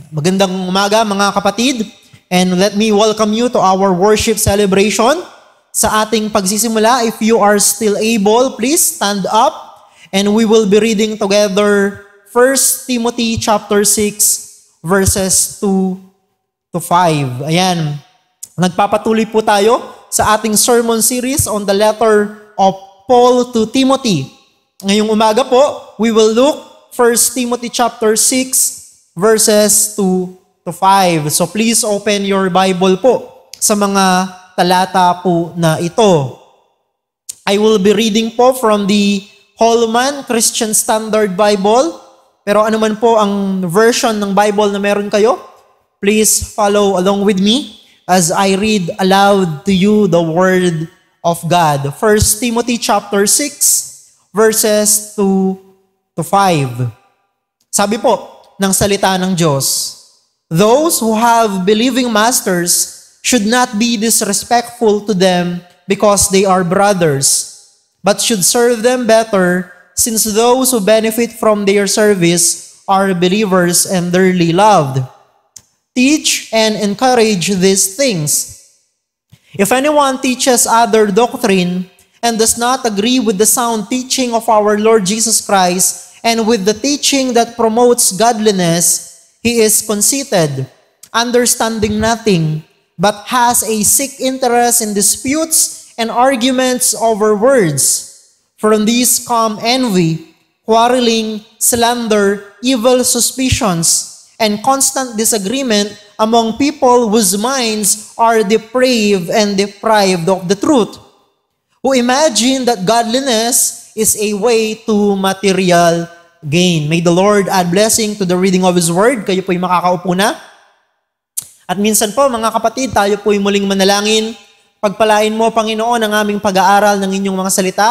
Magandang umaga mga kapatid, and let me welcome you to our worship celebration. Sa ating pagsisimula, if you are still able, please stand up and we will be reading together 1 Timothy chapter 6 verses 2 to 5. Ayan, nagpapatuloy po tayo sa ating sermon series on the letter of Paul to Timothy. Ngayong umaga po, we will look 1 Timothy chapter 6 verses 2 to 5. So please open your Bible po sa mga talata po na ito. I will be reading po from the Holman Christian Standard Bible. Pero ano man po ang version ng Bible na meron kayo, please follow along with me as I read aloud to you the Word of God. 1 Timothy chapter 6 verses 2 to 5. Sabi po ng salita ng Diyos, those who have believing masters should not be disrespectful to them because they are brothers, but should serve them better, since those who benefit from their service are believers and dearly loved. Teach and encourage these things. If anyone teaches other doctrine and does not agree with the sound teaching of our Lord Jesus Christ, and with the teaching that promotes godliness, he is conceited, understanding nothing, but has a sick interest in disputes and arguments over words. From these come envy, quarreling, slander, evil suspicions, and constant disagreement among people whose minds are depraved and deprived of the truth, who imagine that godliness is a way to material gain. May the Lord add blessing to the reading of His Word. Kayo po'y makakaupo na. At minsan po, mga kapatid, tayo po'y muling manalangin. Pagpalain mo, Panginoon, ang aming pag-aaral ng inyong mga salita.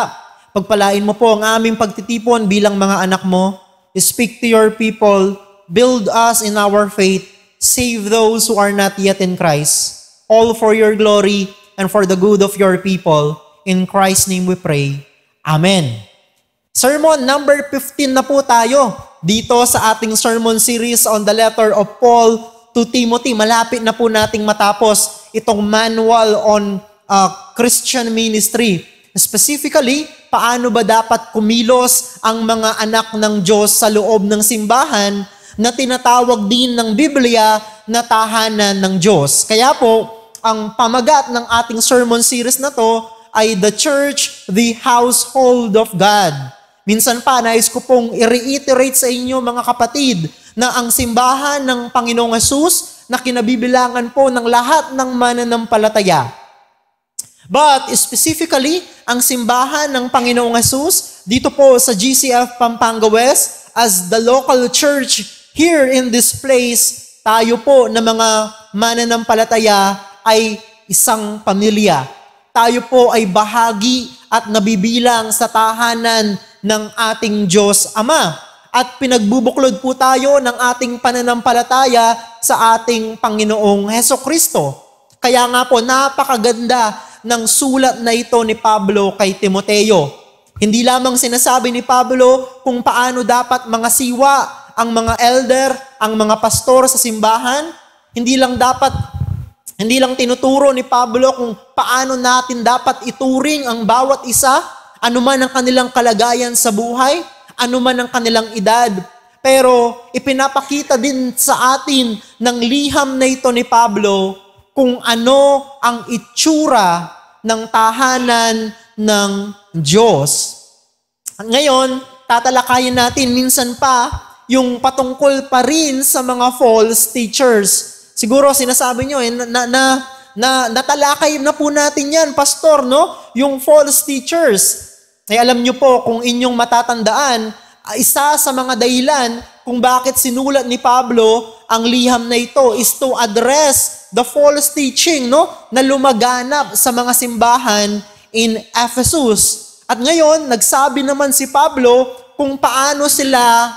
Pagpalain mo po ang aming pagtitipon bilang mga anak mo. Speak to your people. Build us in our faith. Save those who are not yet in Christ. All for your glory and for the good of your people. In Christ's name we pray. Amen. Sermon number 15 na po tayo dito sa ating sermon series on the letter of Paul to Timothy. Malapit na po nating matapos itong manual on Christian ministry. Specifically, paano ba dapat kumilos ang mga anak ng Diyos sa loob ng simbahan na tinatawag din ng Biblia na tahanan ng Diyos. Kaya po, ang pamagat ng ating sermon series na to ay The Church, the Household of God. Minsan pa, nais ko pong i-reiterate sa inyo mga kapatid na ang simbahan ng Panginoong Hesus na kinabibilangan po ng lahat ng mananampalataya. But specifically, ang simbahan ng Panginoong Hesus dito po sa GCF Pampanga West as the local church here in this place, tayo po na mga mananampalataya ay isang pamilya. Tayo po ay bahagi at nabibilang sa tahanan ng ating Diyos Ama. At pinagbubuklod po tayo ng ating pananampalataya sa ating Panginoong Hesukristo. Kaya nga po, napakaganda ng sulat na ito ni Pablo kay Timoteo. Hindi lamang sinasabi ni Pablo kung paano dapat mga siwa ang mga elder, ang mga pastor sa simbahan. Hindi lang tinuturo ni Pablo kung paano natin dapat ituring ang bawat isa, anuman ang kanilang kalagayan sa buhay, anuman ang kanilang edad. Pero ipinapakita din sa atin ng liham na ito ni Pablo kung ano ang itsura ng tahanan ng Diyos. Ngayon, tatalakayin natin minsan pa yung patungkol pa rin sa mga false teachers. Siguro sinasabi nyo, natalakay na po natin yan, pastor, no? Yung false teachers. Ay alam nyo po, kung inyong matatandaan, isa sa mga dahilan kung bakit sinulat ni Pablo ang liham na ito is to address the false teaching, no? Na lumaganap sa mga simbahan in Ephesus. At ngayon, nagsabi naman si Pablo kung paano sila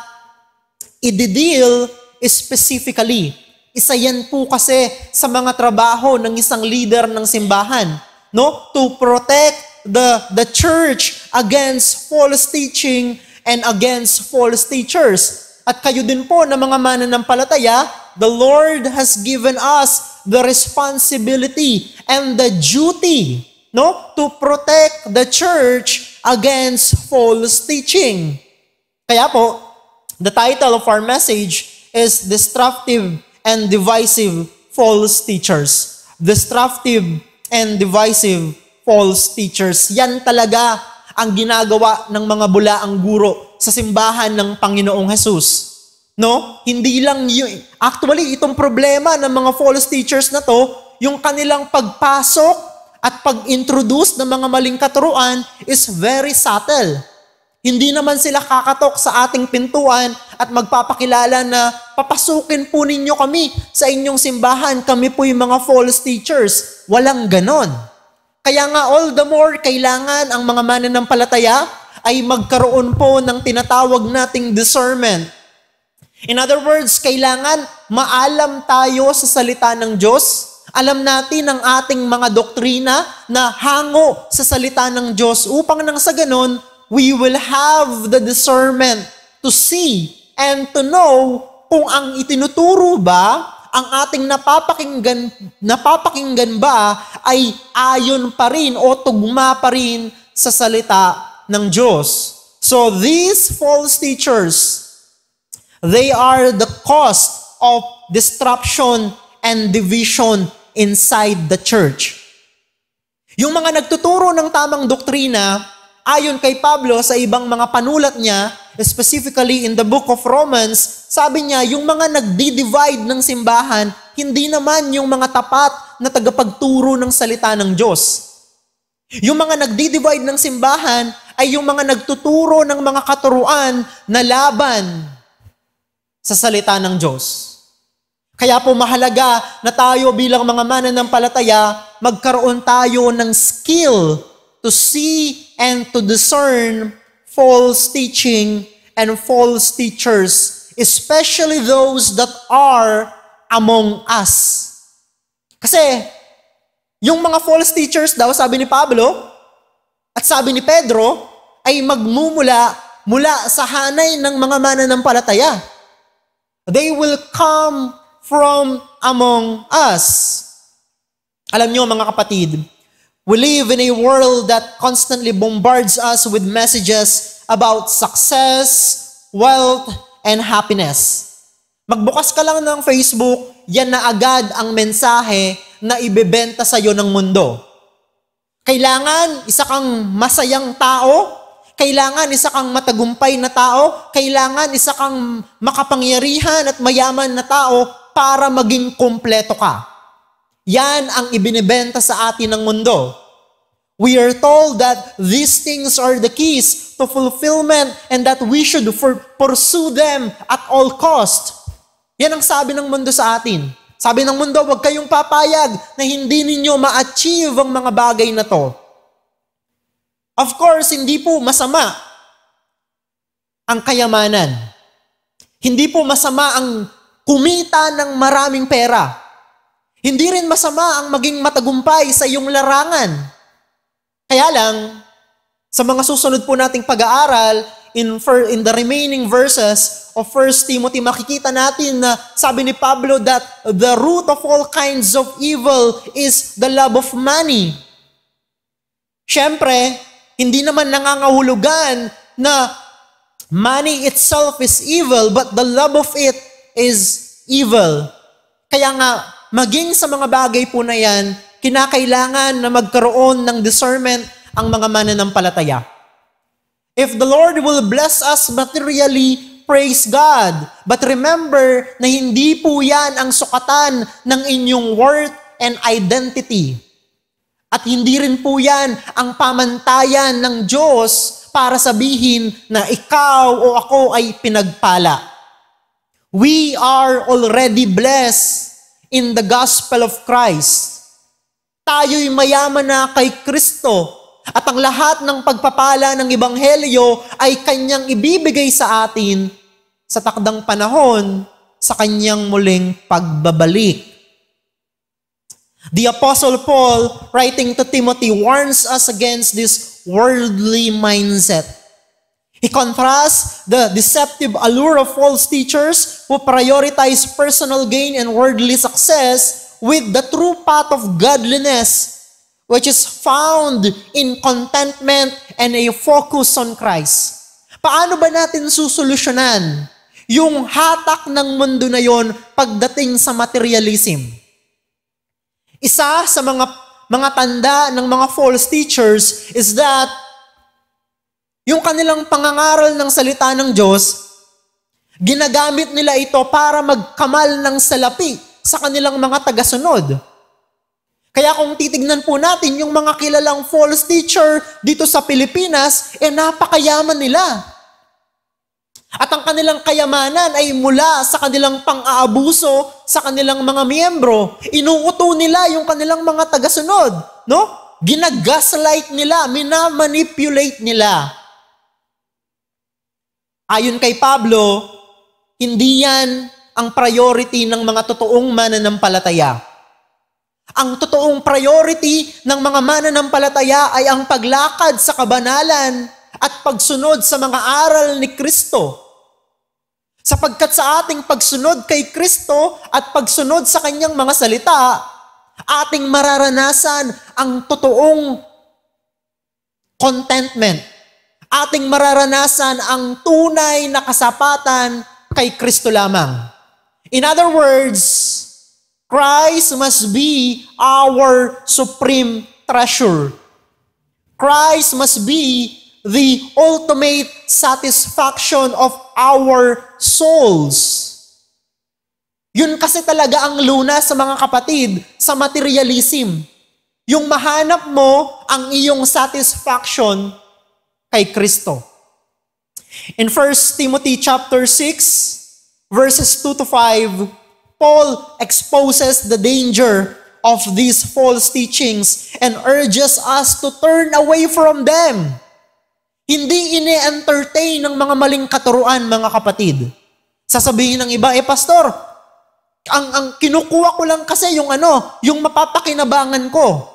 i-deal specifically. Isa yan po kasi sa mga trabaho ng isang leader ng simbahan, no? To protect the church against false teaching and against false teachers. At kayo din po na mga mananampalataya, the Lord has given us the responsibility and the duty, no, to protect the church against false teaching. Kaya po, the title of our message is Destructive and Divisive False Teachers. Destructive and divisive false teachers. Yan talaga ang ginagawa ng mga bulaang guro sa simbahan ng Panginoong Hesus. No? Hindi lang yung, actually, itong problema ng mga false teachers na to, yung kanilang pagpasok at pag-introduce ng mga maling katuruan is very subtle. Hindi naman sila kakatok sa ating pintuan at magpapakilala na papasukin po ninyo kami sa inyong simbahan. Kami po yung mga false teachers. Walang ganon. Kaya nga all the more kailangan ang mga mananampalataya ay magkaroon po ng tinatawag nating discernment. In other words, kailangan maalam tayo sa salita ng Diyos. Alam natin ang ating mga doktrina na hango sa salita ng Diyos upang nang sa ganon, we will have the discernment to see and to know kung ang itinuturo ba, ang ating napapakinggan ba ay ayon pa rin o tugma pa rin sa salita ng Diyos. So these false teachers, they are the cause of disruption and division inside the church. Yung mga nagtuturo ng tamang doktrina, ayon kay Pablo sa ibang mga panulat niya, specifically in the book of Romans, sabi niya, yung mga nagdi-divide ng simbahan, hindi naman yung mga tapat na tagapagturo ng salita ng Diyos. Yung mga nagdi-divide ng simbahan ay yung mga nagtuturo ng mga katuruan na laban sa salita ng Diyos. Kaya po mahalaga na tayo bilang mga mananampalataya, magkaroon tayo ng skill to see and to discern false teaching and false teachers, especially those that are among us. Kasi, yung mga false teachers daw, sabi ni Pablo, at sabi ni Pedro, ay magmumula mula sa hanay ng mga mananampalataya. They will come from among us. Alam nyo mga kapatid, we live in a world that constantly bombards us with messages about success, wealth, and happiness. Magbukas ka lang ng Facebook, yan na agad ang mensahe na ibebenta sa iyo ng mundo. Kailangan isa kang masayang tao, kailangan isa kang matagumpay na tao, kailangan isa kang makapangyarihan at mayaman na tao para maging kumpleto ka. Yan ang ibinebenta sa atin ng mundo. We are told that these things are the keys to fulfillment and that we should pursue them at all cost. Yan ang sabi ng mundo sa atin. Sabi ng mundo, huwag kayong papayag na hindi ninyo ma-achieve ang mga bagay na to. Of course, hindi po masama ang kayamanan. Hindi po masama ang kumita ng maraming pera. Hindi rin masama ang maging matagumpay sa iyong larangan. Kaya lang, sa mga susunod po nating pag-aaral, in the remaining verses of 1 Timothy, makikita natin na sabi ni Pablo that the root of all kinds of evil is the love of money. Siyempre, hindi naman nangangahulugan na money itself is evil, but the love of it is evil. Kaya nga, maging sa mga bagay po na yan, kinakailangan na magkaroon ng discernment ang mga mananampalataya. If the Lord will bless us materially, praise God. But remember na hindi po yan ang sukatan ng inyong worth and identity. At hindi rin po yan ang pamantayan ng Diyos para sabihin na ikaw o ako ay pinagpala. We are already blessed in the gospel of Christ. Tayo'y mayaman na kay Kristo at ang lahat ng pagpapala ng Ebanghelyo ay Kanyang ibibigay sa atin sa takdang panahon sa Kanyang muling pagbabalik. The Apostle Paul, writing to Timothy, warns us against this worldly mindset. He contrasts the deceptive allure of false teachers who prioritize personal gain and worldly success with the true path of godliness, which is found in contentment and a focus on Christ. Paano ba natin susolusyonan yung hatak ng mundo na yon pagdating sa materialism? Isa sa mga tanda ng mga false teachers is that yung kanilang pangangaral ng salita ng Diyos, ginagamit nila ito para magkamal ng salapi sa kanilang mga tagasunod. Kaya kung titignan po natin yung mga kilalang false teacher dito sa Pilipinas, napakayaman nila. At ang kanilang kayamanan ay mula sa kanilang pang-aabuso sa kanilang mga miyembro. Inuuto nila yung kanilang mga tagasunod, no? Ginagaslight nila, minamanipulate nila. Ayon kay Pablo, hindi yan ang priority ng mga totoong mananampalataya. Ang totoong priority ng mga mananampalataya ay ang paglakad sa kabanalan at pagsunod sa mga aral ni Kristo. Sapagkat sa ating pagsunod kay Kristo at pagsunod sa kanyang mga salita, ating mararanasan ang totoong contentment. Ating mararanasan ang tunay na kasapatan kay Kristo lamang. In other words, Christ must be our supreme treasure. Christ must be the ultimate satisfaction of our souls. Yun kasi talaga ang lunas sa mga kapatid sa materialism. Yung mahanap mo ang iyong satisfaction kay Kristo. In 1 Timothy chapter 6, verses 2 to 5, Paul exposes the danger of these false teachings and urges us to turn away from them. Hindi ini-entertain ng mga maling katuruan, mga kapatid. Sasabihin ng iba, pastor, ang kinukuha ko lang kasi yung mapapakinabangan ko.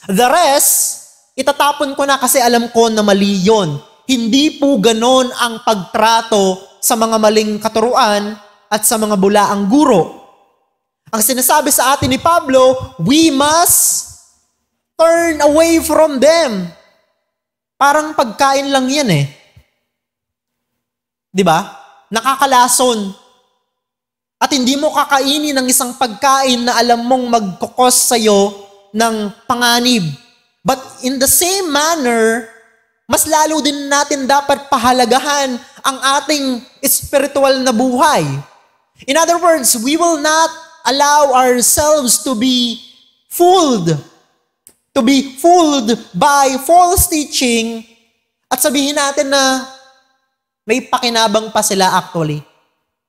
The rest, itatapon ko na kasi alam ko na mali yun. Hindi po ganon ang pagtrato sa mga maling katuruan at sa mga bulaang guro. Ang sinasabi sa atin ni Pablo, we must turn away from them. Parang pagkain lang yan eh. Di ba? Nakakalason. At hindi mo kakainin ng isang pagkain na alam mong magkukos sa'yo ng panganib. But in the same manner, mas lalo din natin dapat pahalagahan ang ating spiritual na buhay. In other words, we will not allow ourselves to be fooled by false teaching at sabihin natin na may pakinabang pa sila actually.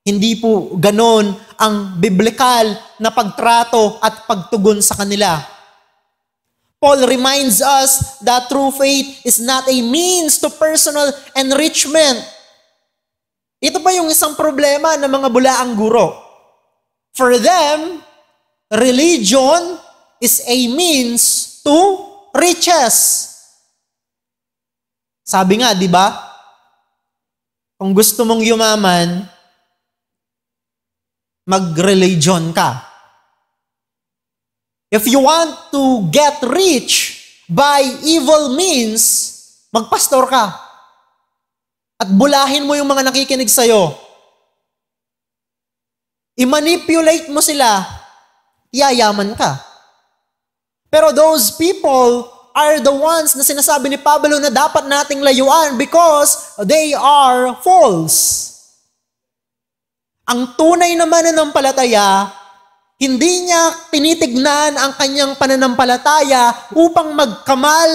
Hindi po ganon ang biblikal na pagtrato at pagtugon sa kanila. Paul reminds us that true faith is not a means to personal enrichment. Ito pa yung isang problema ng mga bulaang guro. For them, religion is a means to riches. Sabi nga, di ba? Kung gusto mong yumaman, mag-religion ka. If you want to get rich by evil means, magpastor ka. At bulahin mo yung mga nakikinig sa'yo. I-manipulate mo sila, yayaman ka. Pero those people are the ones na sinasabi ni Pablo na dapat nating layuan because they are false. Ang tunay na mananampalataya, hindi niya tinitignan ang kanyang pananampalataya upang magkamal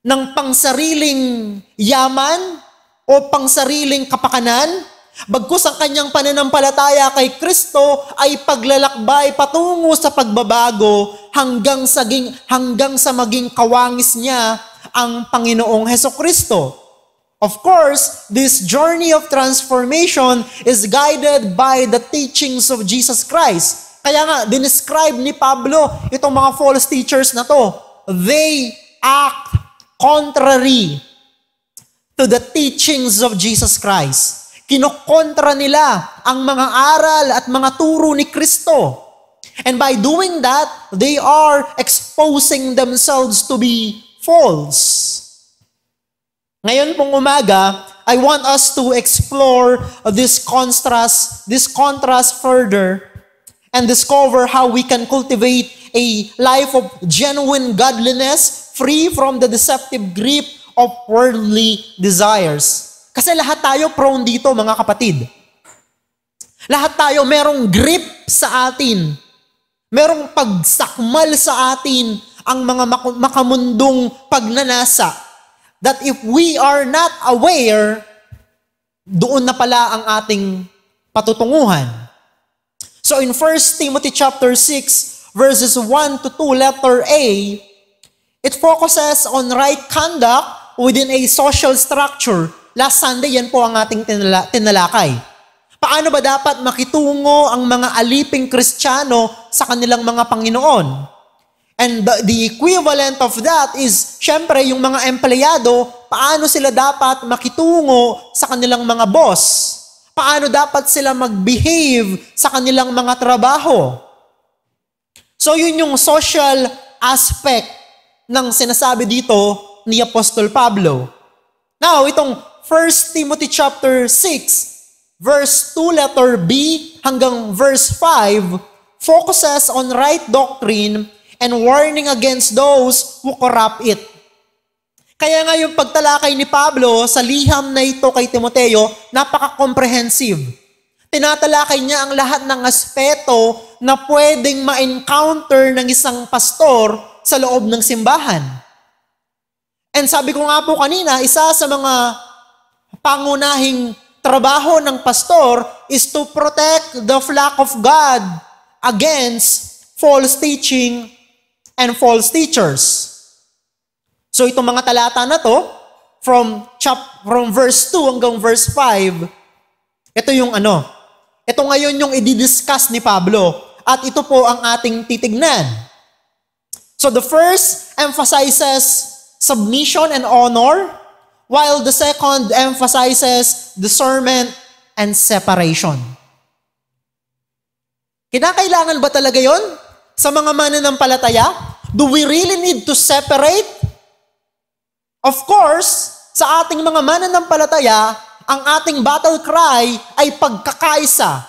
ng pangsariling yaman o pangsariling kapakanan. Bagkus ang kanyang pananampalataya kay Kristo ay paglalakbay patungo sa pagbabago hanggang sa maging kawangis niya ang Panginoong Hesukristo. Of course, this journey of transformation is guided by the teachings of Jesus Christ. Kaya nga, dinescribe ni Pablo itong mga false teachers na to. They act contrary to the teachings of Jesus Christ. Kinokontra nila ang mga aral at mga turo ni Kristo. And by doing that, they are exposing themselves to be false. Ngayon pong umaga, I want us to explore this contrast further and discover how we can cultivate a life of genuine godliness free from the deceptive grip of worldly desires. Kasi lahat tayo prone dito, mga kapatid. Lahat tayo merong grip sa atin. Merong pagsakmal sa atin ang mga makamundong pagnanasa. That if we are not aware, doon na pala ang ating patutunguhan. So in 1 Timothy chapter 6, verses 1 to 2, letter A, it focuses on right conduct within a social structure. Last Sunday, yan po ang ating tinalakay. Paano ba dapat makitungo ang mga aliping Kristiyano sa kanilang mga Panginoon? And the equivalent of that is, syempre, yung mga empleyado, paano sila dapat makitungo sa kanilang mga boss? Paano dapat sila mag-behave sa kanilang mga trabaho? So yun yung social aspect ng sinasabi dito ni Apostol Pablo. Now, itong 1 Timothy chapter 6, verse 2, letter B hanggang verse 5, focuses on right doctrine and warning against those who corrupt it. Kaya nga yung pagtalakay ni Pablo sa liham na ito kay Timoteo, napaka-comprehensive. Tinatalakay niya ang lahat ng aspeto na pwedeng ma-encounter ng isang pastor sa loob ng simbahan. And sabi ko nga po kanina, isa sa mga pangunahing trabaho ng pastor is to protect the flock of God against false teaching and false teachers. So itong mga talata na to, from verse 2 hanggang verse 5, ito yung ito ngayon yung i-discuss ni Pablo at ito po ang ating titignan. So the first emphasizes submission and honor, while the second emphasizes discernment and separation. Kinakailangan ba talaga yon sa mga mananampalataya? Do we really need to separate? Of course, sa ating mga mananampalataya, ang ating battle cry ay pagkakaisa.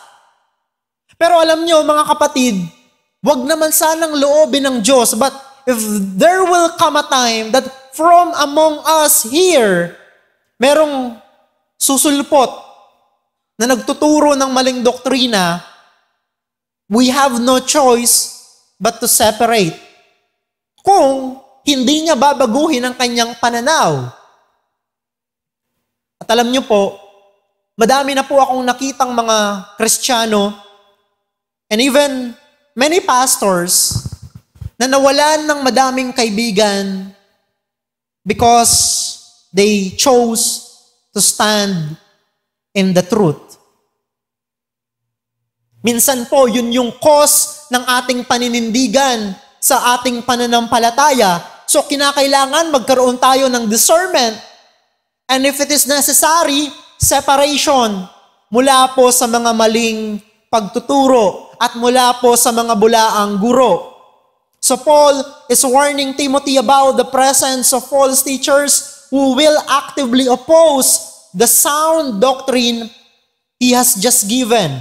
Pero alam nyo, mga kapatid, wag naman sanang loobin ng Diyos, but if there will come a time that from among us here, merong susulpot na nagtuturo ng maling doktrina, we have no choice but to separate. Kung hindi niya babaguhin ang kanyang pananaw. At alam niyo po, madami na po akong nakitang mga Kristiyano and even many pastors na nawalan ng madaming kaibigan because they chose to stand in the truth. Minsan po, yun yung cause ng ating paninindigan sa ating pananampalataya. So, kinakailangan magkaroon tayo ng discernment. And if it is necessary, separation mula po sa mga maling pagtuturo at mula po sa mga bulaang guro. So Paul is warning Timothy about the presence of false teachers who will actively oppose the sound doctrine he has just given,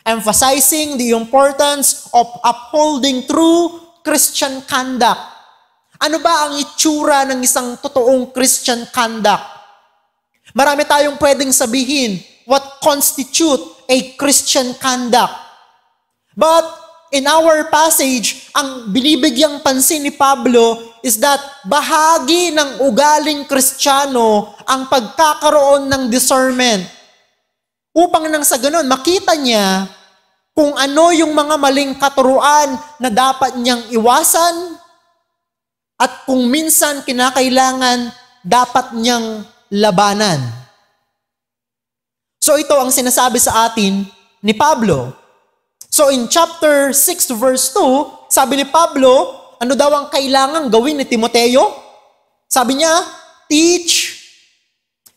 emphasizing the importance of upholding true Christian conduct. Ano ba ang itsura ng isang totoong Christian conduct? Marami tayong pwedeng sabihin what constitute a Christian conduct. But in our passage, ang binibigyang pansin ni Pablo is that bahagi ng ugaling Kristiyano ang pagkakaroon ng discernment. Upang nang sa ganun, makita niya kung ano yung mga maling katuruan na dapat niyang iwasan at kung minsan kinakailangan dapat niyang labanan. So ito ang sinasabi sa atin ni Pablo. So in chapter 6 verse 2, sabi ni Pablo, ano daw ang kailangang gawin ni Timoteo? Sabi niya, teach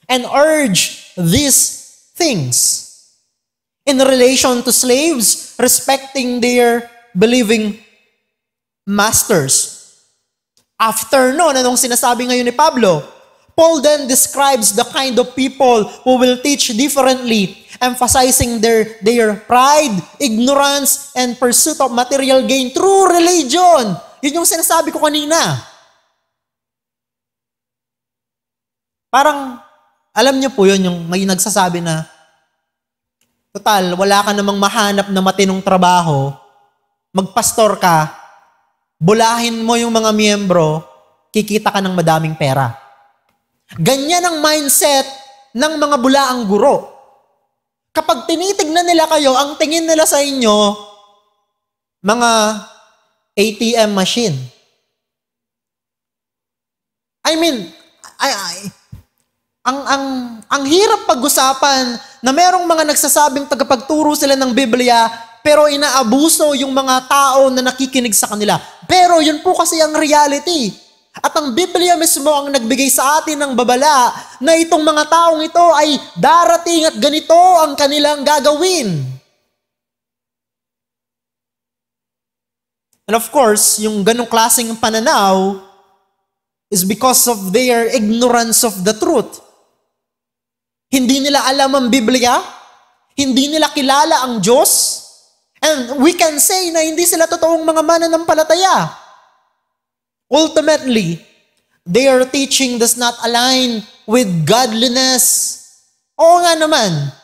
and urge these things. In relation to slaves, respecting their believing masters. After noon, anong sinasabi ngayon ni Pablo? Paul then describes the kind of people who will teach differently, emphasizing their pride, ignorance, and pursuit of material gain through religion. Yun yung sinasabi ko kanina. Parang, alam niyo po yun, yung may nagsasabi na, total, wala ka namang mahanap na matinong trabaho, magpastor ka, bulahin mo yung mga miyembro, kikita ka ng madaming pera. Ganyan ang mindset ng mga bulaang guro. Kapag tinitignan nila kayo, ang tingin nila sa inyo, mga ATM machine. I mean, ang hirap pag-usapan na merong mga nagsasabing tagapagturo sila ng Biblia, pero inaabuso yung mga tao na nakikinig sa kanila. Pero yun po kasi ang reality. At ang Biblia mismo ang nagbigay sa atin ng babala na itong mga taong ito ay darating at ganito ang kanilang gagawin. And of course, yung ganong klaseng pananaw is because of their ignorance of the truth. Hindi nila alam ang Biblia, hindi nila kilala ang Diyos, and we can say na hindi sila totoong mga mananampalataya. Ultimately, their teaching does not align with godliness. Oo nga naman,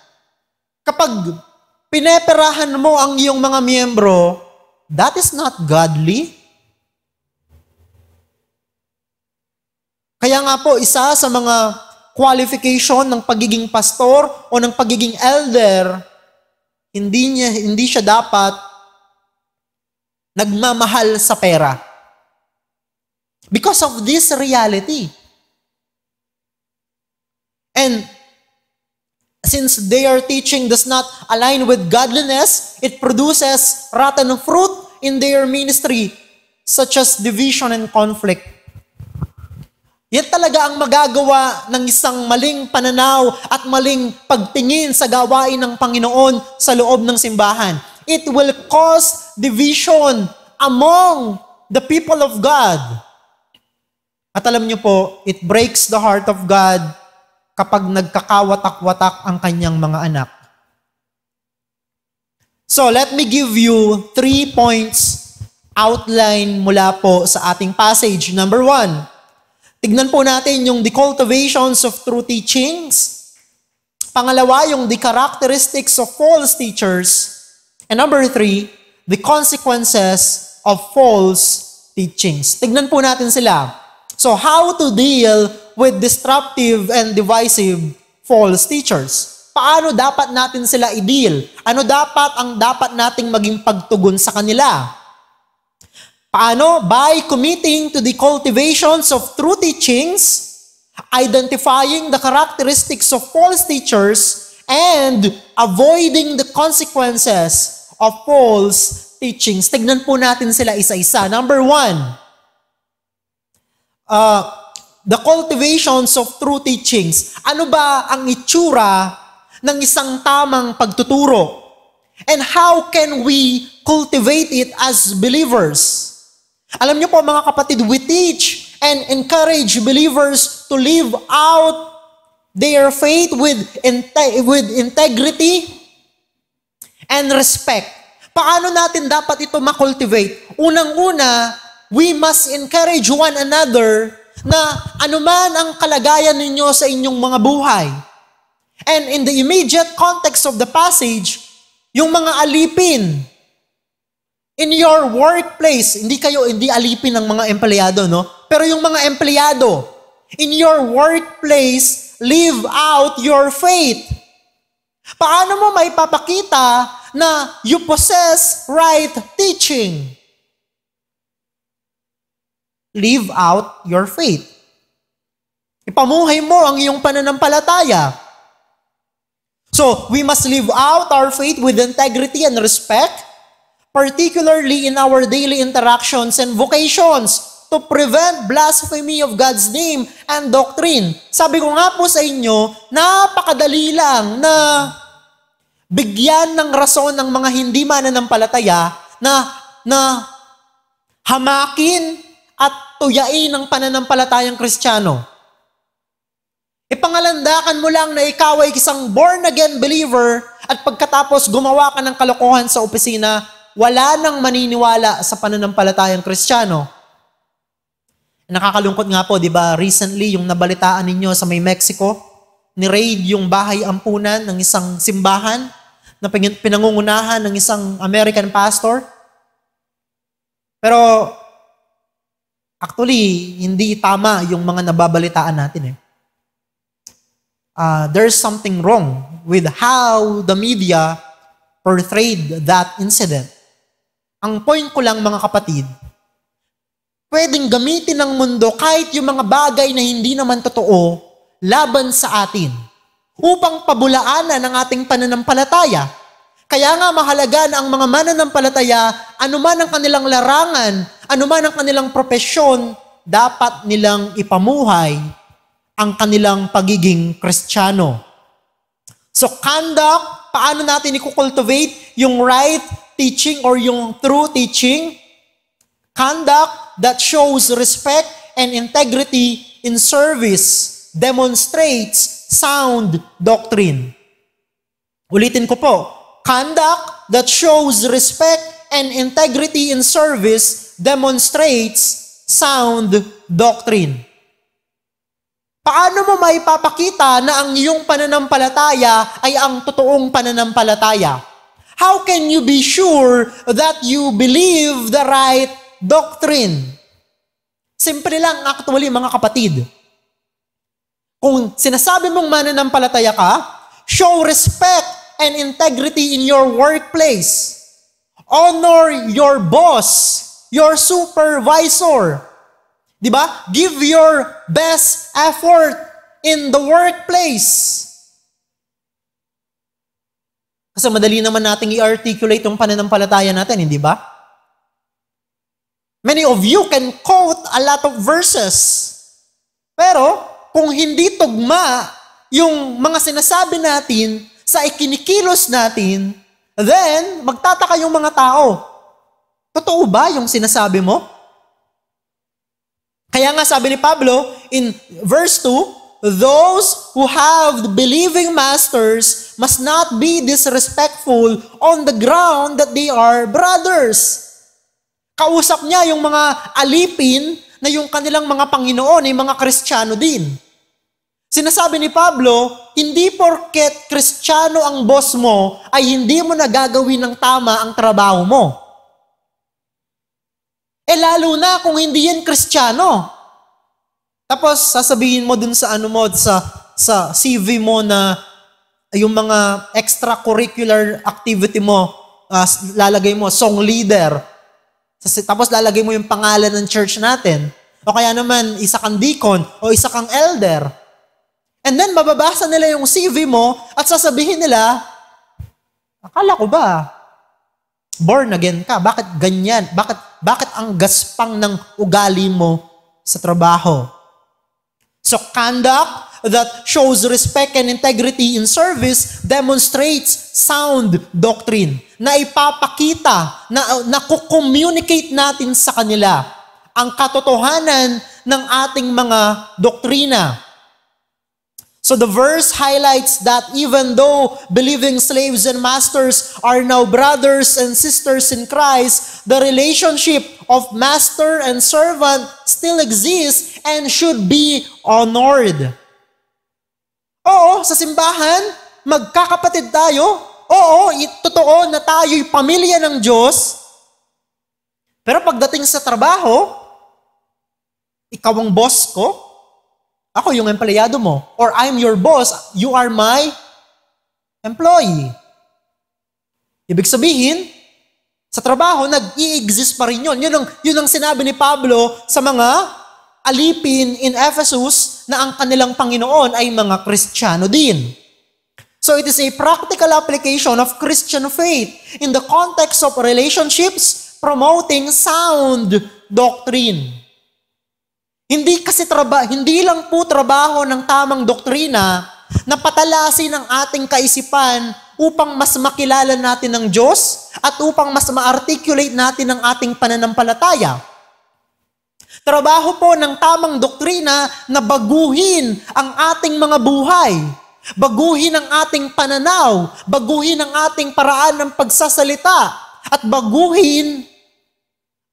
kapag pineperahan mo ang iyong mga miyembro, that is not godly. Kaya nga po, isa sa mga qualification ng pagiging pastor o ng pagiging elder, hindi siya dapat nagmamahal sa pera. Because of this reality. And since their teaching does not align with godliness, it produces rotten fruit in their ministry, such as division and conflict. Yan talaga ang magagawa ng isang maling pananaw at maling pagtingin sa gawain ng Panginoon sa loob ng simbahan. It will cause division among the people of God. At alam niyo po, it breaks the heart of God kapag nagkakawatak-watak ang kanyang mga anak. So, let me give you 3 points outline mula po sa ating passage. Number 1, tignan po natin yung the cultivations of true teachings. Pangalawa, yung the characteristics of false teachers. And number 3, the consequences of false teachings. Tignan po natin sila. So, how to deal with disruptive and divisive false teachers? Paano dapat natin sila i-deal? Ano ang dapat nating maging pagtugon sa kanila? Paano? By committing to the cultivations of true teachings, identifying the characteristics of false teachers, and avoiding the consequences of false teachings. Tignan po natin sila isa-isa. Number 1, the cultivations of true teachings. Ano ba ang itsura ng isang tamang pagtuturo? And how can we cultivate it as believers? Alam niyo po mga kapatid, we teach and encourage believers to live out their faith with integrity and respect. Paano natin dapat ito makultivate? Unang-una, we must encourage one another na anuman ang kalagayan ninyo sa inyong mga buhay. And in the immediate context of the passage, yung mga alipin, in your workplace, hindi alipin ng mga empleyado, no? Pero yung mga empleyado, in your workplace, live out your faith. Paano mo maipapakita na you possess right teaching? Live out your faith. Ipamuhay mo ang iyong pananampalataya. So, we must live out our faith with integrity and respect, particularly in our daily interactions and vocations to prevent blasphemy of God's name and doctrine. Sabi ko nga po sa inyo, napakadali lang na bigyan ng rason ng mga hindi mananampalataya na hamakin at tuyain ang pananampalatayang Kristiyano. Ipangalandakan mo lang na ikaw ay isang born-again believer at pagkatapos gumawa ka ng kalokohan sa opisina, wala nang maniniwala sa pananampalatayang Kristiyano. Nakakalungkot nga po, di ba? Recently, yung nabalitaan ninyo sa may Mexico, ni-raid yung bahay ampunan ng isang simbahan na pinangungunahan ng isang American pastor. Pero, actually, hindi tama yung mga nababalitaan natin eh. There's something wrong with how the media portrayed that incident. Ang point ko lang mga kapatid, pwedeng gamitin ng mundo kahit yung mga bagay na hindi naman totoo laban sa atin upang pabulaanan ang ating pananampalataya. Kaya nga mahalaga na ang mga mananampalataya, anuman ang kanilang larangan, anuman ang kanilang propesyon, dapat nilang ipamuhay ang kanilang pagiging Kristiyano. So conduct, paano natin i-cultivate yung right teaching or yung true teaching? Conduct that shows respect and integrity in service demonstrates sound doctrine. Ulitin ko po, conduct that shows respect and integrity in service demonstrates sound doctrine. Paano mo maipapakita na ang iyong pananampalataya ay ang totoong pananampalataya? How can you be sure that you believe the right doctrine? Simple lang actually mga kapatid. Kung sinasabi mong mananampalataya ka, show respect and integrity in your workplace. Honor your boss, your supervisor. Diba? Give your best effort in the workplace. Kasi madali naman nating i-articulate yung pananampalataya natin, hindi ba? Many of you can quote a lot of verses. Pero, kung hindi tugma yung mga sinasabi natin sa ikinikilos natin, then, magtataka yung mga tao. Totoo ba yung sinasabi mo? Kaya nga sabi ni Pablo in verse 2, those who have believing masters must not be disrespectful on the ground that they are brothers. Kausap niya yung mga alipin na yung kanilang mga Panginoon ay mga Kristiyano din. Sinasabi ni Pablo, hindi porket Kristiyano ang boss mo ay hindi mo nagagawin ng tama ang trabaho mo. Lalo na kung hindi yan Kristiyano. Tapos sasabihin mo dun sa sa CV mo na yung mga extracurricular activity mo, lalagay mo song leader. Tapos lalagay mo yung pangalan ng church natin. O kaya naman isa kang deacon o isa kang elder. And then mababasa nila yung CV mo at sasabihin nila, akala ko ba born again ka? Bakit ganyan? Bakit ang gaspang ng ugali mo sa trabaho? So conduct that shows respect and integrity in service demonstrates sound doctrine na ipapakita, na kukommunicate natin sa kanila ang katotohanan ng ating mga doktrina. So the verse highlights that even though believing slaves and masters are now brothers and sisters in Christ, the relationship of master and servant still exists and should be honored. Oo, sa simbahan, magkakapatid tayo. Oo, totoo na tayo'y pamilya ng Diyos. Pero pagdating sa trabaho, ikaw ang boss ko, ako yung empleyado mo. Or I'm your boss, you are my employee. Ibig sabihin, sa trabaho, nag-i-exist pa rin yun. Yun ang sinabi ni Pablo sa mga alipin in Ephesus na ang kanilang Panginoon ay mga Kristiyano din. So it is a practical application of Christian faith in the context of relationships promoting sound doctrine. Hindi lang po trabaho ng tamang doktrina na patalasin ang ating kaisipan upang mas makilala natin ng Diyos at upang mas ma-articulate natin ang ating pananampalataya. Trabaho po ng tamang doktrina na baguhin ang ating mga buhay, baguhin ang ating pananaw, baguhin ang ating paraan ng pagsasalita, at baguhin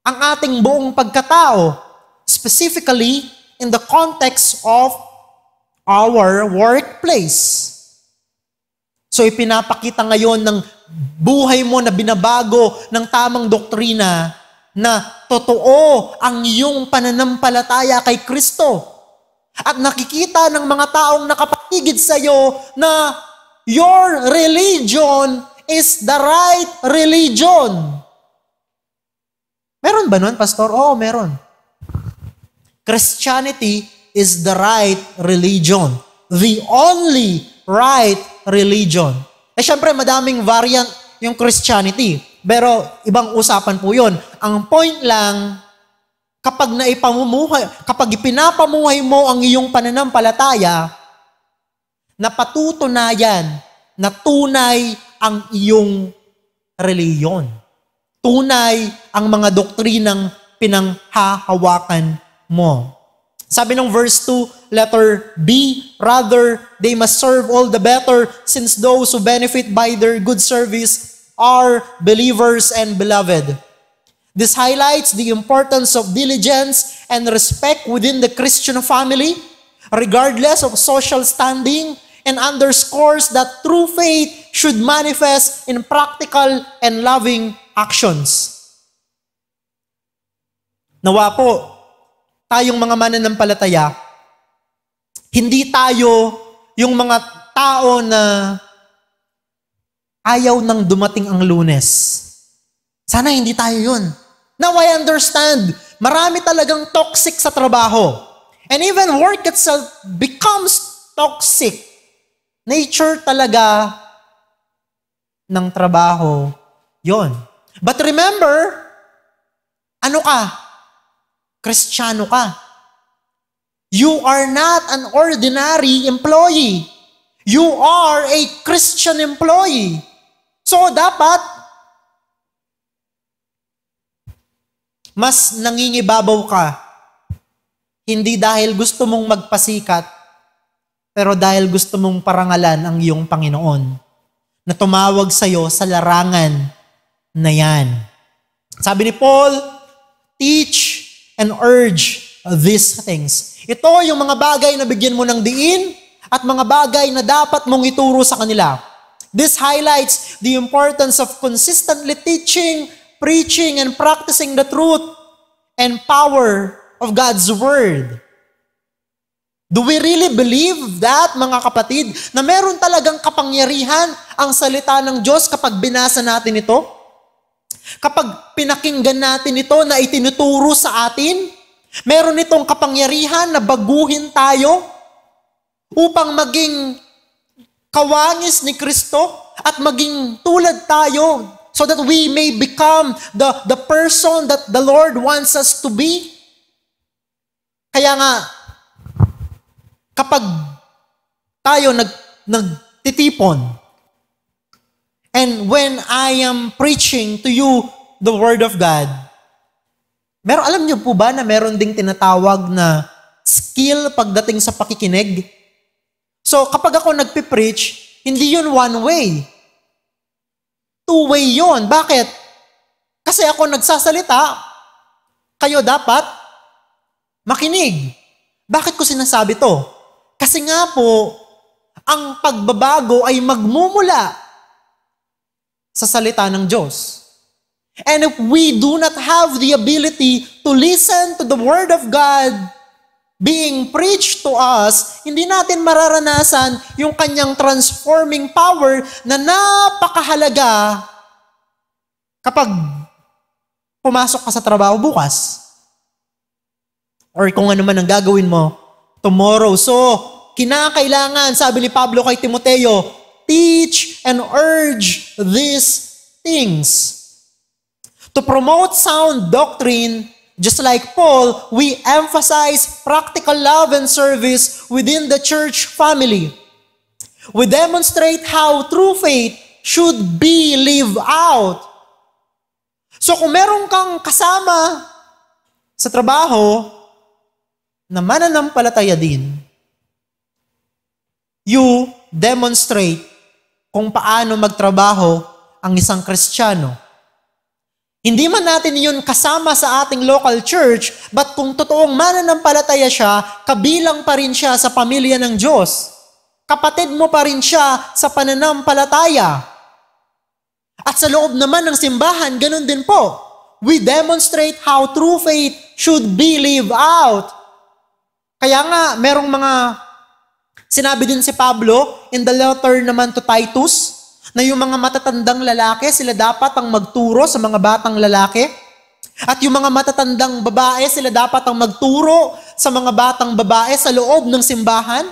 ang ating buong pagkatao, specifically in the context of our workplace. So ipinapakita ngayon ng buhay mo na binabago ng tamang doktrina na totoo ang iyong pananampalataya kay Kristo. At nakikita ng mga taong nakapaligid sa iyo na your religion is the right religion. Meron ba nun, Pastor? Oo, meron. Christianity is the right religion. The only right religion. Syempre, madaming variant yung Christianity. Pero, ibang usapan po yun. Ang point lang, kapag ipinapamuhay mo ang iyong pananampalataya, napatutunayan na tunay ang iyong reliyon. Tunay ang mga doktrinang pinanghahawakan mo. Sabi ng verse 2, letter B, rather, they must serve all the better since those who benefit by their good service are believers and beloved. This highlights the importance of diligence and respect within the Christian family, regardless of social standing, and underscores that true faith should manifest in practical and loving actions. Nawa po, tayong mga mananampalataya, hindi tayo yung mga tao na ayaw nang dumating ang Lunes. Sana hindi tayo yun. Now I understand, marami talagang toxic sa trabaho. And even work itself becomes toxic. Nature talaga ng trabaho yon. But remember, ano ka? Kristiyano ka. You are not an ordinary employee. You are a Christian employee. So, dapat mas nangingibabaw ka. Hindi dahil gusto mong magpasikat, pero dahil gusto mong parangalan ang iyong Panginoon na tumawag sa iyo sa larangan na yan. Sabi ni Paul, teach and urge these things. Ito yung mga bagay na bigyan mo ng diin at mga bagay na dapat mong ituro sa kanila. This highlights the importance of consistently teaching, preaching, and practicing the truth and power of God's Word. Do we really believe that, mga kapatid, na meron talagang kapangyarihan ang salita ng Diyos kapag binasa natin ito? Kapag pinakinggan natin ito na itinuturo sa atin, meron itong kapangyarihan na baguhin tayo upang maging kawangis ni Kristo at maging tulad tayo so that we may become the person that the Lord wants us to be. Kaya nga, kapag tayo nagtitipon, and when I am preaching to you the Word of God, alam niyo po ba na meron ding tinatawag na skill pagdating sa pakikinig? So kapag ako nagpipreach, hindi yun one way. Two way yun. Bakit? Kasi ako nagsasalita, kayo dapat makinig. Bakit ko sinasabi to? Kasi nga po, ang pagbabago ay magmumula sa salita ng Diyos. And if we do not have the ability to listen to the Word of God being preached to us, hindi natin mararanasan yung kanyang transforming power na napakahalaga kapag pumasok ka sa trabaho bukas. Or kung ano man ang gagawin mo tomorrow. So, kinakailangan, sabi ni Pablo kay Timoteo, teach and urge these things. To promote sound doctrine, Just like Paul, we emphasize practical love and service within the church family. We demonstrate how true faith should be lived out. So kung meron kang kasama sa trabaho na mananampalataya din, you demonstrate kung paano magtrabaho ang isang Kristiyano. Hindi man natin yun kasama sa ating local church, but kung totoong mananampalataya siya, kabilang pa rin siya sa pamilya ng Diyos. Kapatid mo pa rin siya sa pananampalataya. At sa loob naman ng simbahan, ganun din po. We demonstrate how true faith should be lived out. Kaya nga, merong mga sinabi din si Pablo in the letter naman to Titus, na yung mga matatandang lalaki, sila dapat ang magturo sa mga batang lalaki. At yung mga matatandang babae, sila dapat ang magturo sa mga batang babae sa loob ng simbahan.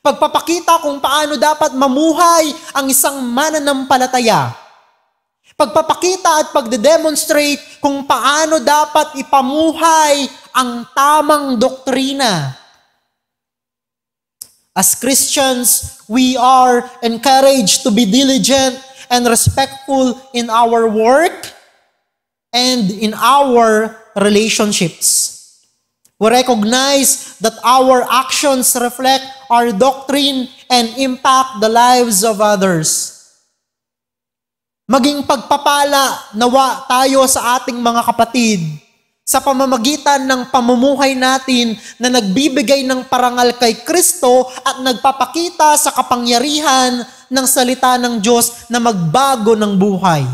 Pagpapakita kung paano dapat mamuhay ang isang mananampalataya. Pagpapakita at pagdedemonstrate kung paano dapat ipamuhay ang tamang doktrina. As Christians, we are encouraged to be diligent and respectful in our work and in our relationships. We recognize that our actions reflect our doctrine and impact the lives of others. Maging pagpapala nawa tayo sa ating mga kapatid sa pamamagitan ng pamumuhay natin na nagbibigay ng parangal kay Kristo at nagpapakita sa kapangyarihan ng salita ng Diyos na magbago ng buhay.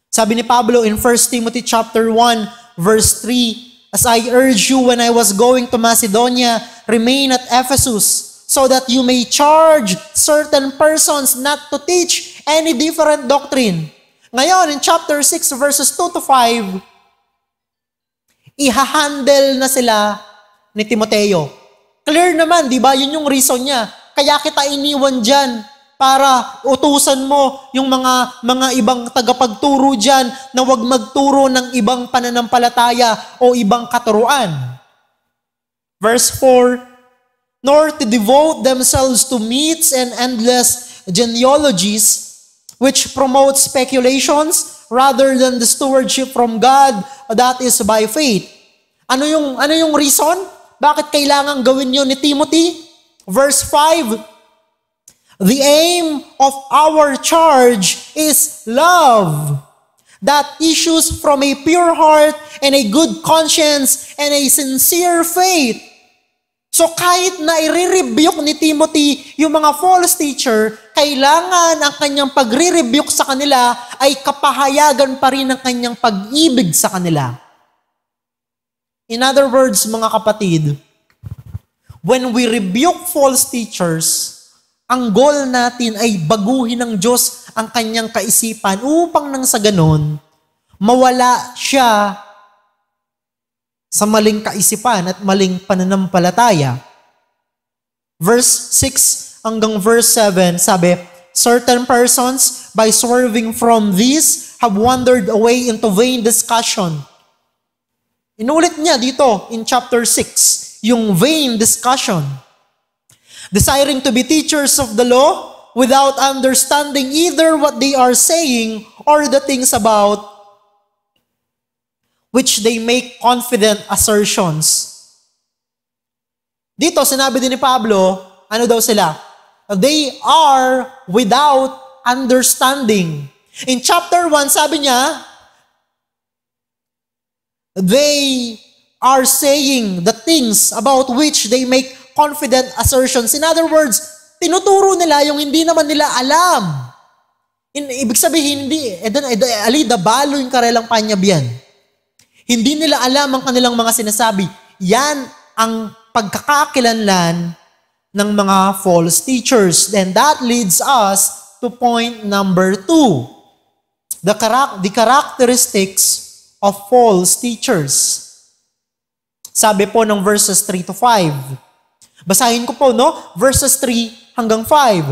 Sabi ni Pablo in 1 Timothy chapter 1 verse 3, "As I urge you when I was going to Macedonia, remain at Ephesus, so that you may charge certain persons not to teach any different doctrine." Ngayon, in chapter 6, verses 2 to 5, ihahandle na sila ni Timoteo. Clear naman, di ba? Yun yung reason niya. Kaya kita iniwan dyan para utusan mo yung mga ibang tagapagturo dyan na wag magturo ng ibang pananampalataya o ibang katuruan. Verse 4, "Nor to devote themselves to myths and endless genealogies, which promote speculations rather than the stewardship from God that is by faith." Ano yung reason? Bakit kailangan gawin yun ni Timothy? Verse 5, "The aim of our charge is love that issues from a pure heart and a good conscience and a sincere faith." So kahit na i-rebuke ni Timothy yung mga false teacher, kailangan ang kanyang pagre-rebuke sa kanila ay kapahayagan pa rin ng kanyang pag-ibig sa kanila. In other words, mga kapatid, when we rebuke false teachers, ang goal natin ay baguhin ng Diyos ang kanyang kaisipan upang nang sa ganon, mawala siya sa maling kaisipan at maling pananampalataya. Verse 6 hanggang verse 7, sabi, "Certain persons, by swerving from this, have wandered away into vain discussion." Inulit niya dito in chapter 6, yung vain discussion. "Desiring to be teachers of the law, without understanding either what they are saying or the things about which they make confident assertions." Dito, sinabi din ni Pablo, ano daw sila? They are without understanding. In chapter 1, sabi niya, they are saying the things about which they make confident assertions. In other words, tinuturo nila yung hindi naman nila alam. Ibig sabihin, hindi, alida balo yung karelang panyabyan. Hindi nila alam ang kanilang mga sinasabi. Yan ang pagkakakilanlan ng mga false teachers. Then that leads us to point number 2. The characteristics of false teachers. Sabi po ng verses 3 to 5. Basahin ko po, no? Verses 3 hanggang 5.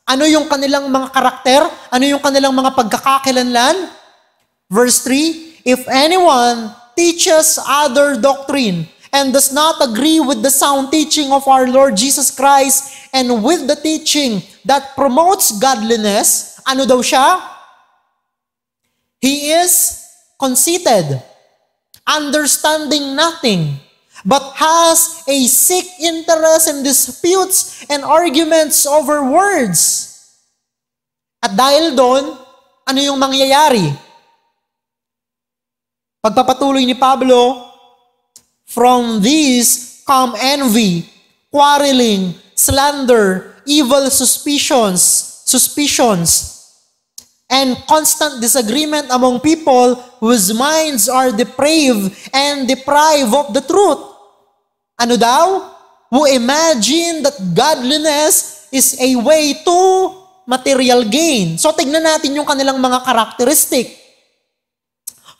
Ano yung kanilang mga karakter? Ano yung kanilang mga pagkakakilanlan? Verse 3, If anyone teaches other doctrine and does not agree with the sound teaching of our Lord Jesus Christ and with the teaching that promotes godliness, ano daw siya? He is conceited, understanding nothing, but has a sick interest in disputes and arguments over words. At dahil doon, ano yung mangyayari? Pagpapatuloy ni Pablo, from these come envy, quarreling, slander, evil suspicions, and constant disagreement among people whose minds are depraved and deprived of the truth. Ano daw? Who imagine that godliness is a way to material gain. So tignan natin yung kanilang mga karakteristik.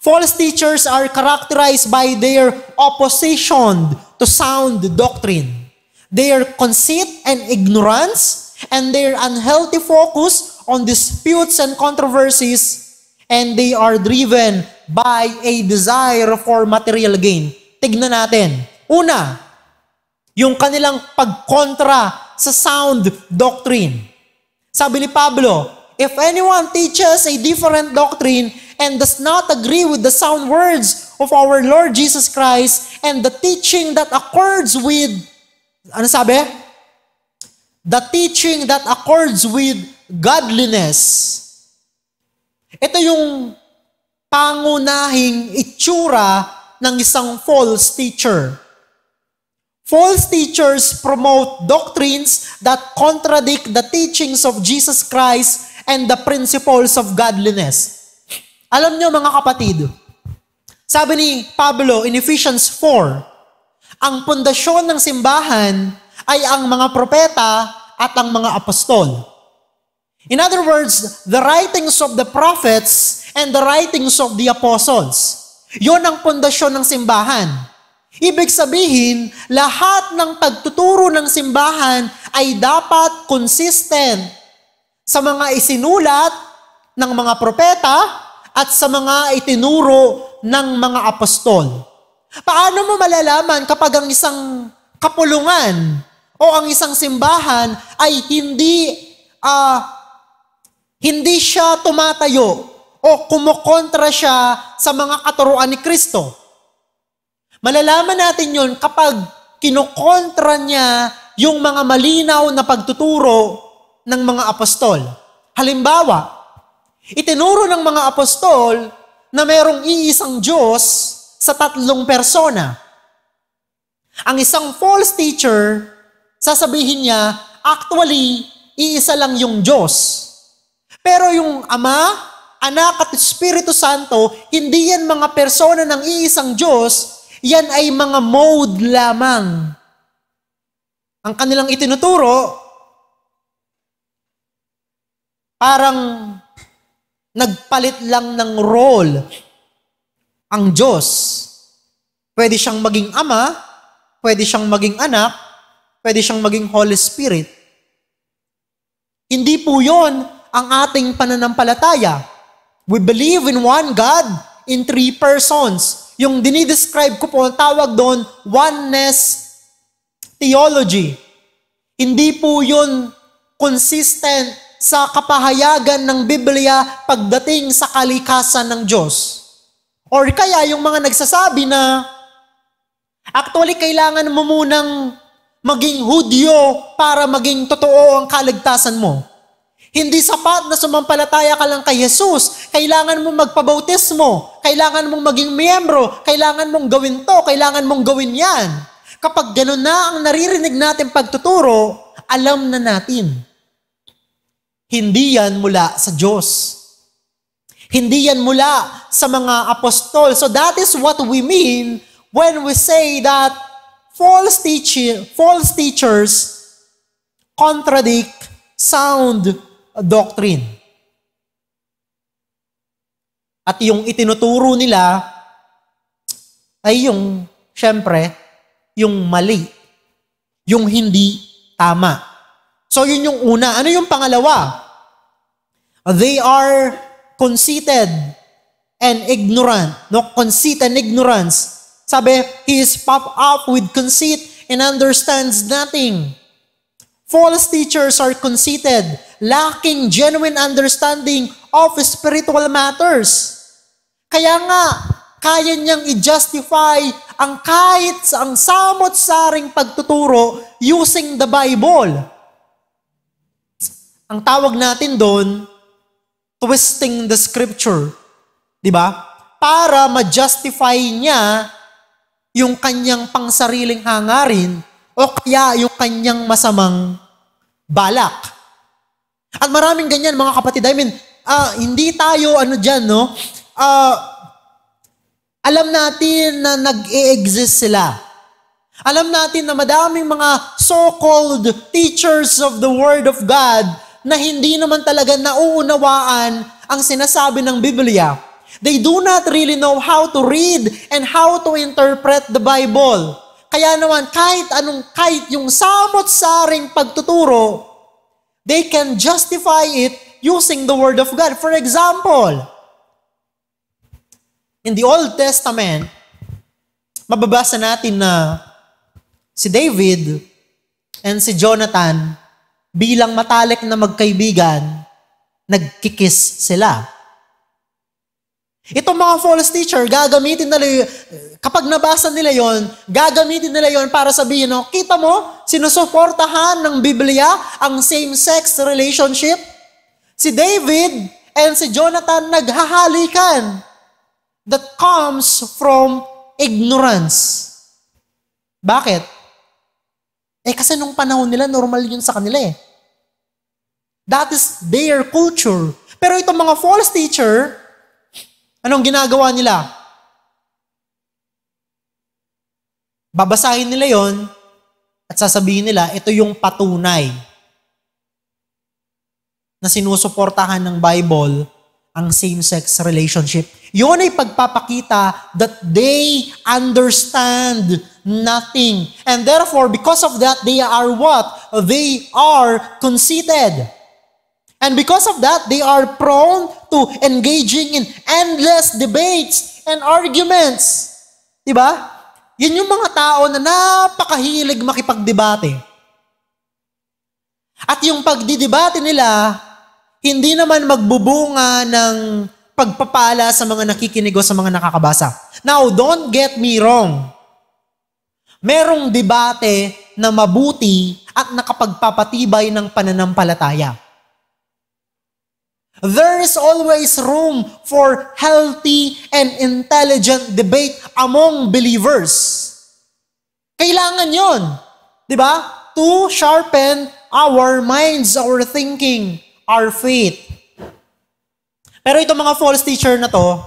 False teachers are characterized by their opposition to sound doctrine, their conceit and ignorance, and their unhealthy focus on disputes and controversies, and they are driven by a desire for material gain. Tignan natin. Una, yung kanilang pagkontra sa sound doctrine. Sabi ni Pablo, if anyone teaches a different doctrine and does not agree with the sound words of our Lord Jesus Christ and the teaching that accords with, ano sabi? The teaching that accords with godliness. Ito yung pangunahing itsura ng isang false teacher. False teachers promote doctrines that contradict the teachings of Jesus Christ and the principles of godliness. Alam niyo mga kapatid, sabi ni Pablo in Ephesians 4, ang pundasyon ng simbahan ay ang mga propeta at ang mga apostol. In other words, the writings of the prophets and the writings of the apostles. Yun ang pundasyon ng simbahan. Ibig sabihin, lahat ng pagtuturo ng simbahan ay dapat consistent sa mga isinulat ng mga propeta at sa mga itinuro ng mga apostol. Paano mo malalaman kapag ang isang kapulungan o ang isang simbahan ay hindi siya tumatayo o kumukontra siya sa mga katuruan ni Kristo? Malalaman natin yun kapag kinukontra niya yung mga malinaw na pagtuturo ng mga apostol. Halimbawa, itinuro ng mga apostol na mayroong iisang Diyos sa 3 persona. Ang isang false teacher, sasabihin niya, actually, iisa lang yung Diyos. Pero yung Ama, Anak at Espiritu Santo, hindi yan mga persona ng iisang Diyos, yan ay mga mode lamang. Ang kanilang itinuturo, parang nagpalit lang ng role ang Diyos. Pwede siyang maging Ama, pwede siyang maging Anak, pwede siyang maging Holy Spirit. Hindi po yon ang ating pananampalataya. We believe in one God in 3 persons. Yung dinidescribe ko po, ang tawag doon, oneness theology. Hindi po yun consistent sa kapahayagan ng Biblia pagdating sa kalikasan ng Diyos. Or kaya yung mga nagsasabi na, actually kailangan mo munang maging Hudyo para maging totoo ang kaligtasan mo. Hindi sapat na sumampalataya ka lang kay Jesus. Kailangan mong magpabautismo. Kailangan mong maging miyembro. Kailangan mong gawin to. Kailangan mong gawin yan. Kapag gano'n na ang naririnig natin pagtuturo, alam na natin. Hindi yan mula sa Diyos. Hindi yan mula sa mga apostol. So that is what we mean when we say that false teachers contradict sound doctrine. At yung itinuturo nila ay yung, syempre, yung mali. Yung hindi tama. So yun yung una. Ano yung pangalawa? They are conceited, and ignorant. No, conceit and ignorance. Sabi, he is puffed up with conceit and understands nothing. False teachers are conceited, lacking genuine understanding of spiritual matters. Kaya nga, kaya niyang i-justify ang kahit sa ang samot-saring pagtuturo using the Bible. Ang tawag natin doon, twisting the scripture. Di ba? Para ma-justify niya yung kanyang pangsariling hangarin o kaya yung kanyang masamang balak. At maraming ganyan mga kapatid. I mean, hindi tayo no? Alam natin na nag-e-exist sila. Alam natin na madaming mga so-called teachers of the Word of God na hindi naman talaga nauunawaan ang sinasabi ng Biblia. They do not really know how to read and how to interpret the Bible. Kaya naman, kahit yung samot-saring pagtuturo, they can justify it using the Word of God. For example, in the Old Testament, mababasa natin na si David and si Jonathan, bilang matalik na magkaibigan, nagkikis sila. Itong mga false teacher, gagamitin nila kapag nabasa nila yon, gagamitin nila yon para sabihin, no, kita mo, sinusuportahan ng Biblia ang same-sex relationship. Si David and si Jonathan naghahalikan. That comes from ignorance. Bakit? Kasi nung panahon nila, normal yun sa kanila eh. That is their culture. Pero itong mga false teacher, anong ginagawa nila? Babasahin nila yon at sasabihin nila, ito yung patunay na sinusuportahan ng Bible ang same-sex relationship. Yun ay pagpapakita that they understand nothing. And therefore, because of that, they are what? They are conceited. And because of that, they are prone to engaging in endless debates and arguments. Diba? Yun yung mga tao na napakahilig makipagdebate. At yung pagdidebate nila, hindi naman magbubunga ng pagpapala sa mga nakikinig o sa mga nakakabasa. Now, don't get me wrong. Merong debate na mabuti at nakapagpapatibay ng pananampalataya. There is always room for healthy and intelligent debate among believers. Kailangan yon, di ba? To sharpen our minds, our thinking, our faith. Pero itong mga false teacher na to,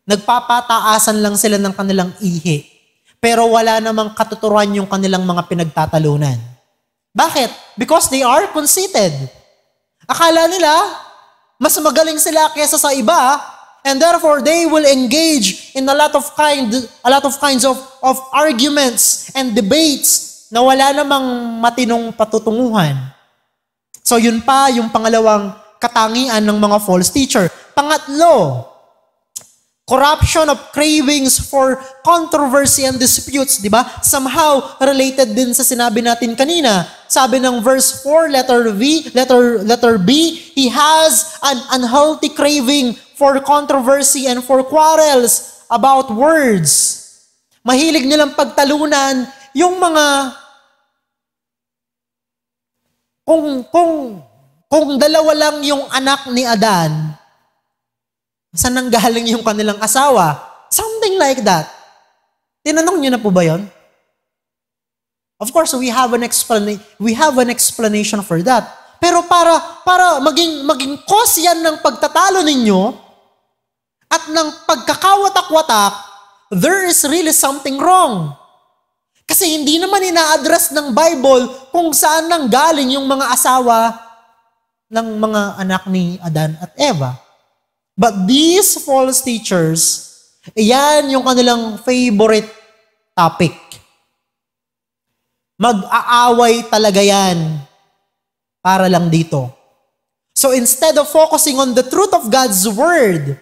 nagpapataasan lang sila ng kanilang ihi. Pero wala namang katuturan yung kanilang mga pinagtatalunan. Bakit? Because they are conceited. Akala nila, mas magaling sila kaysa sa iba, and therefore they will engage in a lot of kinds of arguments and debates na wala namang matinong patutunguhan. So yun pa yung pangalawang katangian ng mga false teacher. Pangatlo, corruption of cravings for controversy and disputes, di ba? Somehow related din sa sinabi natin kanina. Sabi ng verse 4, letter B, he has an unhealthy craving for controversy and for quarrels about words. Mahilig nilang pagtalunan yung mga kung dalawa lang yung anak ni Adan, saan nanggaling yung kanilang asawa? Something like that. Tinanong niyo na po ba yun? Of course, we have an explanation for that. Pero para maging cause yan ng pagtatalo ninyo at ng pagkakawatak-watak, there is really something wrong. Kasi hindi naman ina-address ng Bible kung saan nang galing yung mga asawa ng mga anak ni Adan at Eva. But these false teachers, yan yung kanilang favorite topic. Mag-aaway talaga yan para lang dito. So instead of focusing on the truth of God's Word,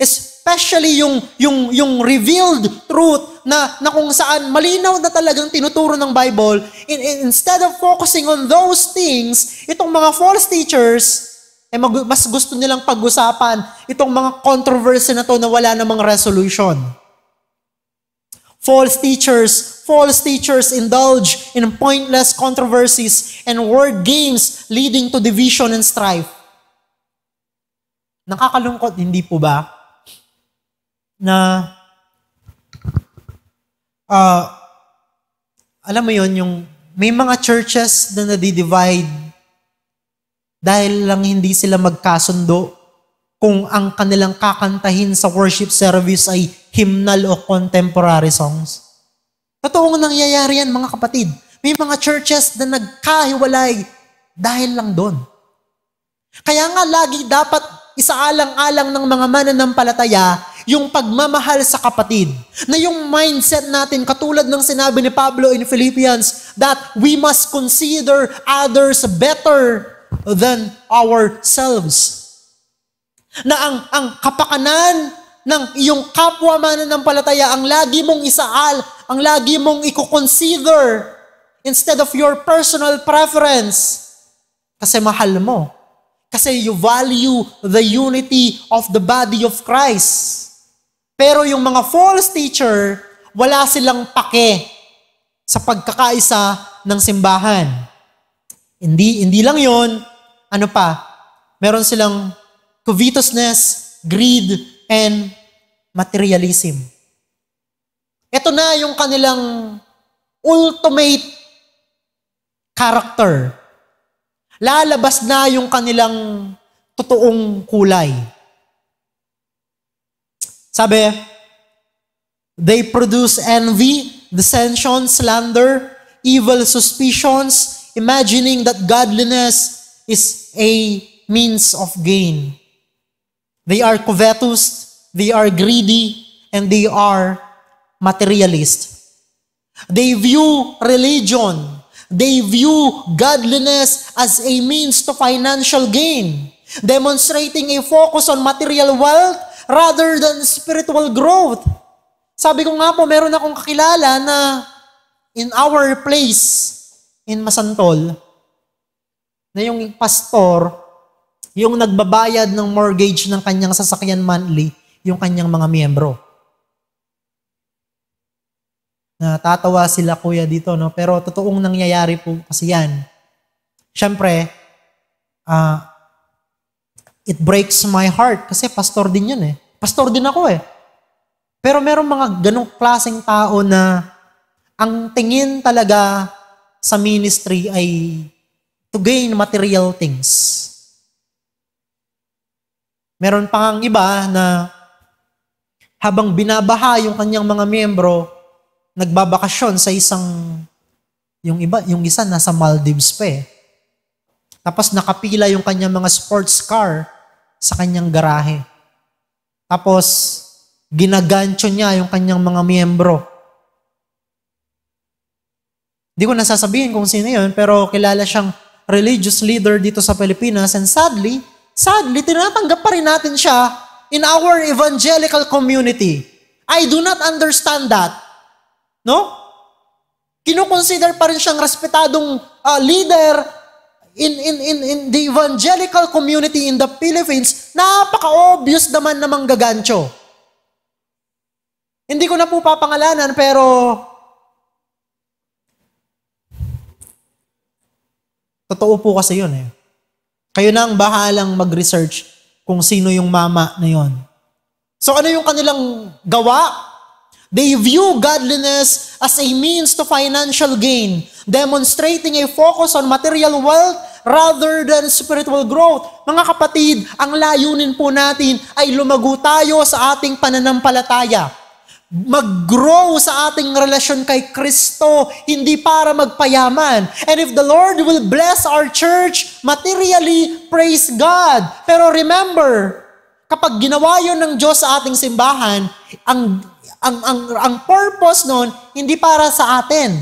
especially yung revealed truth na kung saan malinaw na talagang tinuturo ng Bible, instead of focusing on those things, itong mga false teachers, mas gusto nilang pag-usapan itong mga controversy na to na wala namang resolution. False teachers indulge in pointless controversies and word games leading to division and strife. Nakakalungkot, hindi po ba? Na, alam mo yon, yung may mga churches na nadi-divide dahil lang hindi sila magkasundo kung ang kanilang kakantahin sa worship service ay hymnal o contemporary songs. Totoong nangyayari yan, mga kapatid. May mga churches na nagkahiwalay dahil lang doon. Kaya nga lagi dapat isaalang-alang ng mga mananampalataya yung pagmamahal sa kapatid. Na yung mindset natin, katulad ng sinabi ni Pablo in Philippians, that we must consider others better than ourselves. Na ang kapakanan ng iyong kapwa mananampalataya ang lagi mong isaal, ang lagi mong i-consider instead of your personal preference. Kasi mahal mo. Kasi you value the unity of the body of Christ. Pero yung mga false teacher, wala silang pake sa pagkakaisa ng simbahan. Hindi lang yon, ano pa? Meron silang covetousness, greed, and materialism. Ito na yung kanilang ultimate character. Lalabas na yung kanilang totoong kulay. Sabi, they produce envy, dissension, slander, evil suspicions, imagining that godliness is a means of gain. They are covetous, they are greedy, and they are materialist. They view religion, they view godliness as a means to financial gain, demonstrating a focus on material wealth rather than spiritual growth. Sabi ko nga po, meron akong kakilala na in our place in Masantol, na yung pastor, yung nagbabayad ng mortgage ng kanyang sasakyan monthly, yung kanyang mga miyembro. Natatawa sila kuya dito, no? Pero totoong nangyayari po kasi yan. Siyempre, it breaks my heart kasi pastor din yun eh. Pastor din ako eh. Pero meron mga ganong klaseng tao na ang tingin talaga sa ministry ay to gain material things. Meron pa ngang iba na habang binabaha yung kanyang mga miyembro, nagbabakasyon sa yung isa nasa Maldives pa eh. Tapos nakapila yung kanyang mga sports car sa kanyang garahe. Tapos ginagancho niya yung kanyang mga miyembro. Hindi ko nasasabihin kung sino yun, pero kilala siyang religious leader dito sa Pilipinas, and sadly, tinatanggap pa rin natin siya in our evangelical community. I do not understand that. No? Kinukonsider pa rin siyang respetadong leader in the evangelical community in the Philippines. Napaka-obvious naman na manggagancho. Hindi ko na po papangalanan, pero totoo po kasi yun eh. Kayo na ang bahalang mag-research kung sino yung mama na yon. So ano yung kanilang gawa? They view godliness as a means to financial gain, demonstrating a focus on material wealth rather than spiritual growth. Mga kapatid, ang layunin po natin ay lumago tayo sa ating pananampalataya. Mag-grow sa ating relasyon kay Kristo, hindi para magpayaman. And if the Lord will bless our church materially, praise God. Pero remember, kapag ginawa yun ng Diyos sa ating simbahan, ang purpose nun, hindi para sa atin.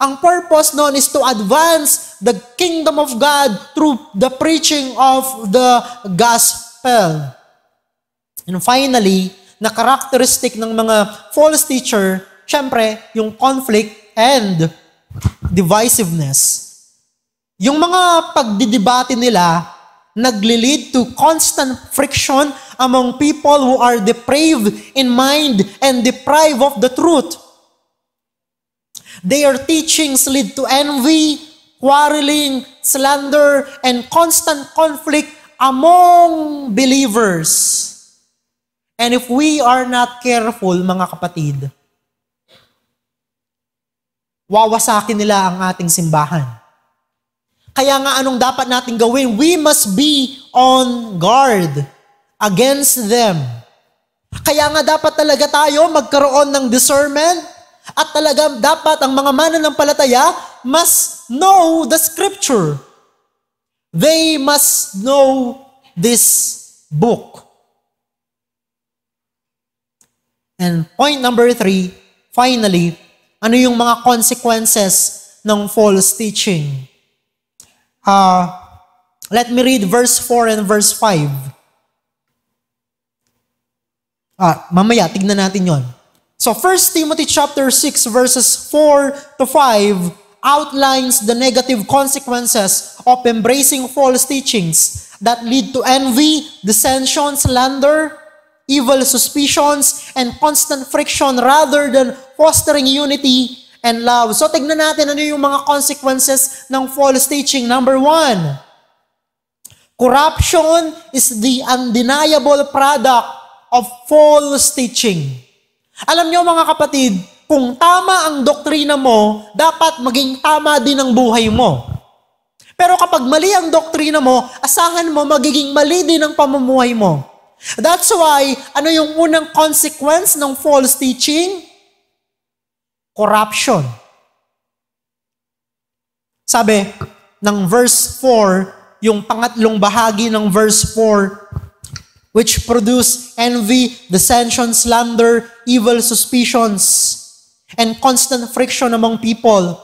Ang purpose nun is to advance the kingdom of God through the preaching of the gospel. And finally, na characteristic ng mga false teacher, syempre, yung conflict and divisiveness. Yung mga pagdidebate nila, nagli-lead to constant friction among people who are depraved in mind and deprived of the truth. Their teachings lead to envy, quarreling, slander, and constant conflict among believers. And if we are not careful, mga kapatid, wawasakin nila ang ating simbahan. Kaya nga anong dapat natin gawin? We must be on guard against them. Kaya nga dapat talaga tayo magkaroon ng discernment at talaga dapat ang mga mananampalataya must know the scripture. They must know this book. And point number 3, finally, ano yung mga consequences ng false teaching? Let me read verse 4 and verse 5. Mamaya, tignan natin yon. So 1 Timothy chapter 6 verses 4 to 5 outlines the negative consequences of embracing false teachings that lead to envy, dissension, slander, evil suspicions, and constant friction rather than fostering unity and love. So tignan natin ano yung mga consequences ng false teaching. Number 1, corruption is the undeniable product of false teaching. Alam niyo mga kapatid, kung tama ang doktrina mo, dapat maging tama din ang buhay mo. Pero kapag mali ang doktrina mo, asahan mo magiging mali din ang pamumuhay mo. That's why, ano yung unang consequence ng false teaching? Corruption. Sabi ng verse 4, yung pangatlong bahagi ng verse 4, which produce envy, dissension, slander, evil suspicions, and constant friction among people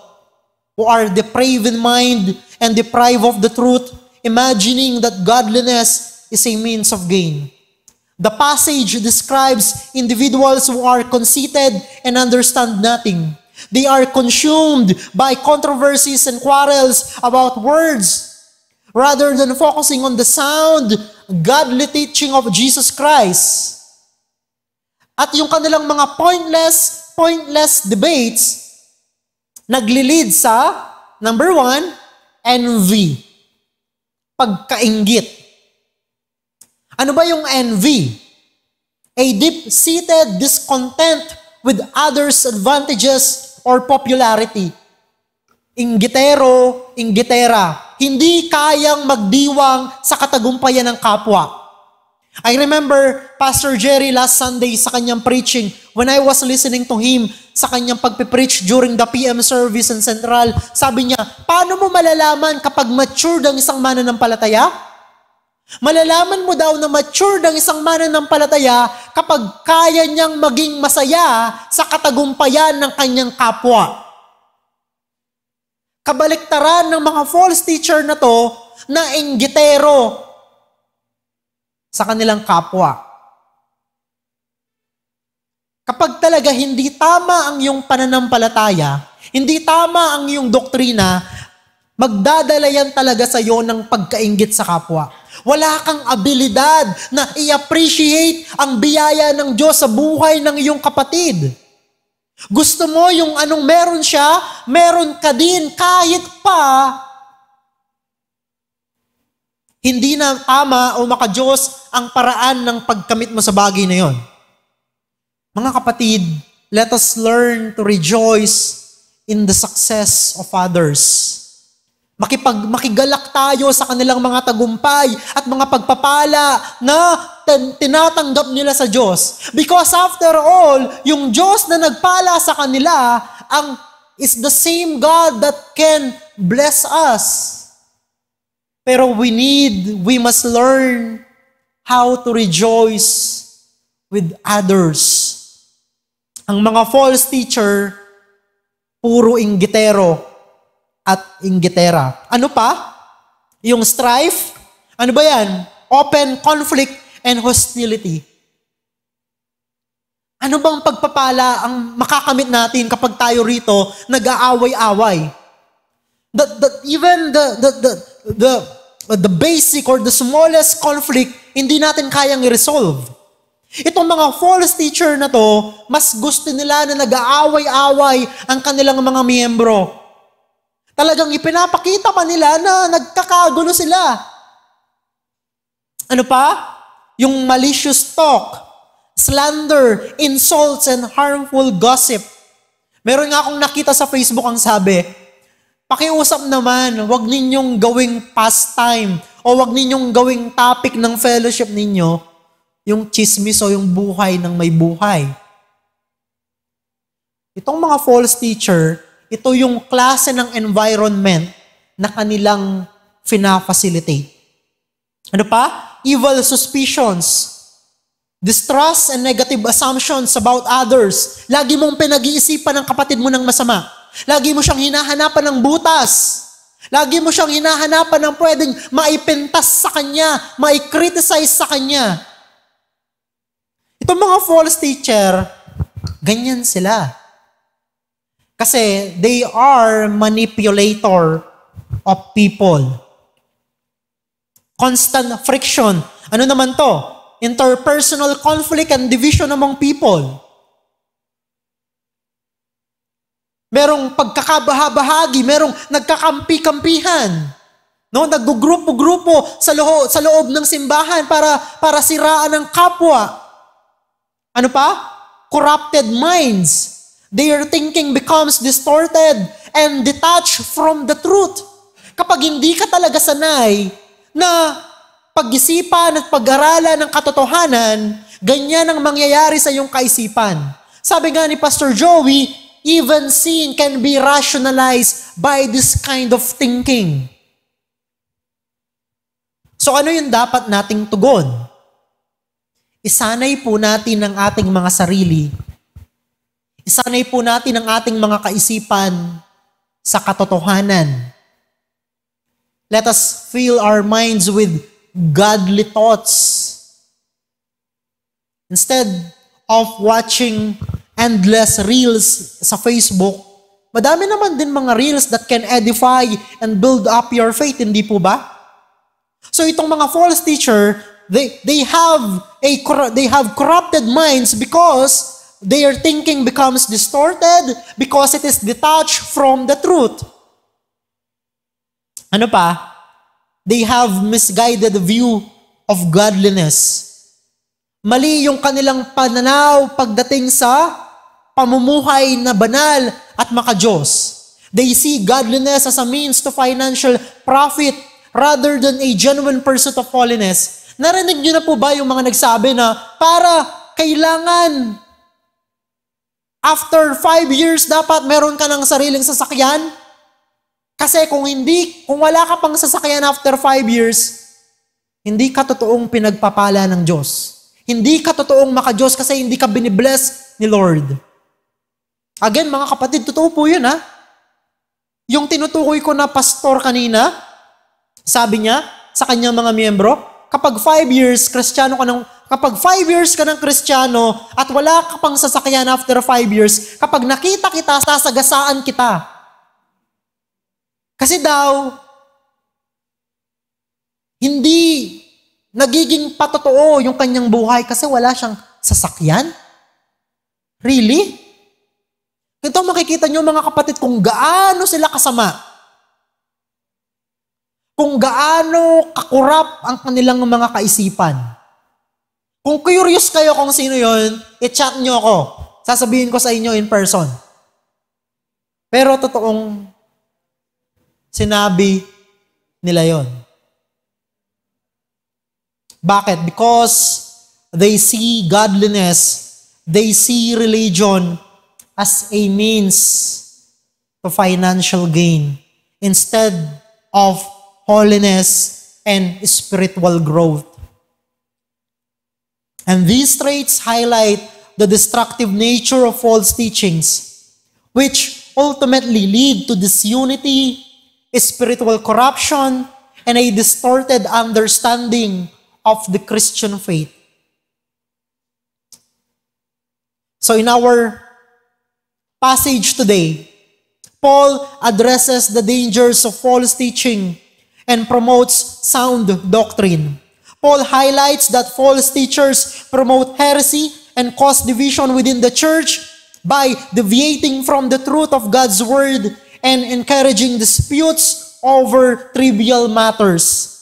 who are depraved in mind and deprived of the truth, imagining that godliness is a means of gain. The passage describes individuals who are conceited and understand nothing. They are consumed by controversies and quarrels about words rather than focusing on the sound, godly teaching of Jesus Christ. At yung kanilang mga pointless debates nagli-lead sa, number 1, envy. Pagkainggit. Ano ba yung envy? A deep-seated discontent with others' advantages or popularity. Inggitero, inggitera. Hindi kayang magdiwang sa katagumpayan ng kapwa. I remember Pastor Jerry last Sunday sa kanyang preaching, when I was listening to him sa kanyang pagpipreach during the PM service in Central, sabi niya, paano mo malalaman kapag matured ang isang mananampalataya? Malalaman mo daw na matured ang isang mananampalataya kapag kaya niyang maging masaya sa katagumpayan ng kanyang kapwa. Kabaliktaran ng mga false teacher na to na inggitero sa kanilang kapwa. Kapag talaga hindi tama ang iyong pananampalataya, hindi tama ang iyong doktrina, magdadala yan talaga sa iyo ng pagkainggit sa kapwa. Wala kang abilidad na i-appreciate ang biyaya ng Diyos sa buhay ng iyong kapatid. Gusto mo yung anong meron siya, meron ka din kahit pa hindi na tama o maka-Diyos ang paraan ng pagkamit mo sa bagay na yon. Mga kapatid, let us learn to rejoice in the success of others. Makigalak tayo sa kanilang mga tagumpay at mga pagpapala na tinatanggap nila sa Diyos. Because after all, yung Diyos na nagpala sa kanila is the same God that can bless us. Pero we must learn how to rejoice with others. Ang mga false teacher, puro inggitero at inggitera. Ano pa? Yung strife. Ano ba yan? Open conflict and hostility. Ano bang pagpapala ang makakamit natin kapag tayo rito nag-aaway-away? Even the basic or the smallest conflict, hindi natin kayang i-resolve. Itong mga false teacher na to, mas gusto nila na nag-aaway-away ang kanilang mga miyembro. Talagang ipinapakita pa nila na nagkakagulo sila. Ano pa? Yung malicious talk, slander, insults, and harmful gossip. Meron nga akong nakita sa Facebook ang sabi, pakiusap naman, wag ninyong gawing pastime o wag ninyong gawing topic ng fellowship ninyo yung chismis o yung buhay ng may buhay. Itong mga false teacher, ito yung klase ng environment na kanilang fina-facilitate. Ano pa? Evil suspicions, distrust and negative assumptions about others. Lagi mong pinag-iisipan ng kapatid mo ng masama. Lagi mo siyang hinahanapan ng butas. Lagi mo siyang hinahanapan ng pwedeng maipintas sa kanya, maikriticize sa kanya. Itong mga false teacher, ganyan sila. Kasi they are manipulator of people. Constant friction. Ano naman to? Interpersonal conflict and division among people. Merong pagkakabahabahagi, merong nagkakampi-kampihan. No, naggugrupo-grupo sa loob ng simbahan para siraan ng kapwa. Ano pa? Corrupted minds. Their thinking becomes distorted and detached from the truth. Kapag hindi ka talaga sanay na pag-isipan at pag-aralan ng katotohanan, ganyan ang mangyayari sa iyong kaisipan. Sabi nga ni Pastor Joey, even sin can be rationalized by this kind of thinking. So ano yung dapat nating tugon? Isanay po natin ang ating mga sarili. Isanay po natin ang ating mga kaisipan sa katotohanan. Let us fill our minds with godly thoughts. Instead of watching endless reels sa Facebook, madami naman din mga reels that can edify and build up your faith, hindi po ba? So itong mga false teacher, they have corrupted minds because their thinking becomes distorted because it is detached from the truth. Ano pa? They have misguided view of godliness. Mali yung kanilang pananaw pagdating sa pamumuhay na banal at maka-Diyos. They see godliness as a means to financial profit rather than a genuine pursuit of holiness. Narinig niyo na po ba yung mga nagsabi na para kailangan after 5 years dapat meron ka ng sariling sasakyan? Kasi kung wala ka pang sasakyan after 5 years, hindi ka totoong pinagpapala ng Diyos. Hindi ka totoong maka-Diyos kasi hindi ka binibless ni Lord. Again, mga kapatid, totoo po yun ha. Yung tinutukoy ko na pastor kanina, sabi niya sa kanyang mga miyembro, kapag 5 years ka ng Kristiyano at wala ka pang sasakyan after 5 years, kapag nakita kita, sasagasaan kita. Kasi daw, hindi nagiging patotoo yung kanyang buhay kasi wala siyang sasakyan? Really? Ito makikita nyo mga kapatid kung gaano sila kasama. Kung gaano kakurap ang kanilang mga kaisipan. Kung curious kayo kung sino yon, i-chat nyo ako. Sasabihin ko sa inyo in person. Pero totoong sinabi nila yon. Bakit? Because they see godliness, they see religion as a means to financial gain instead of holiness and spiritual growth. And these traits highlight the destructive nature of false teachings, which ultimately lead to disunity, spiritual corruption, and a distorted understanding of the Christian faith. So in our passage today, Paul addresses the dangers of false teaching and promotes sound doctrine. Paul highlights that false teachers promote heresy and cause division within the church by deviating from the truth of God's word and encouraging disputes over trivial matters.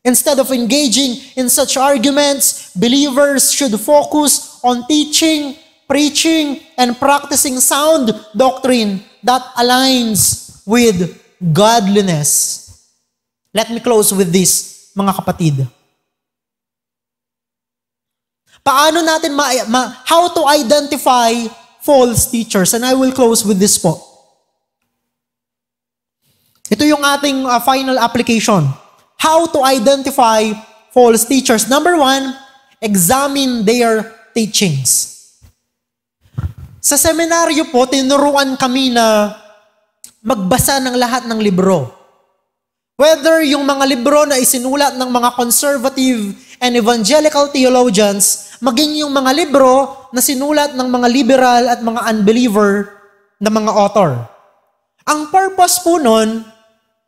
Instead of engaging in such arguments, believers should focus on teaching, preaching, and practicing sound doctrine that aligns with godliness. Let me close with this, mga kapatid. Paano natin how to identify false teachers? And I will close with this po. Ito yung ating final application. How to identify false teachers. Number 1, examine their teachings. Sa seminaryo po, tinuruan kami na magbasa ng lahat ng libro. Whether yung mga libro na isinulat ng mga conservative and evangelical theologians, maging yung mga libro na sinulat ng mga liberal at mga unbeliever na mga author. Ang purpose po nun,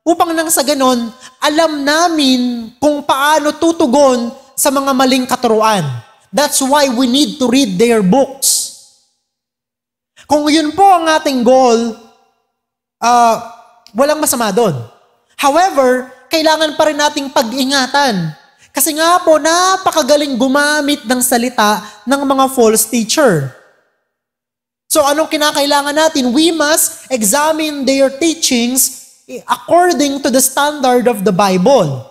upang nang sa ganon, alam namin kung paano tutugon sa mga maling katuruan. That's why we need to read their books. Kung yun po ang ating goal, walang masama doon. However, kailangan pa rin nating pag-ingatan. Kasi nga po, napakagaling gumamit ng salita ng mga false teacher. So anong kinakailangan natin? We must examine their teachings according to the standard of the Bible.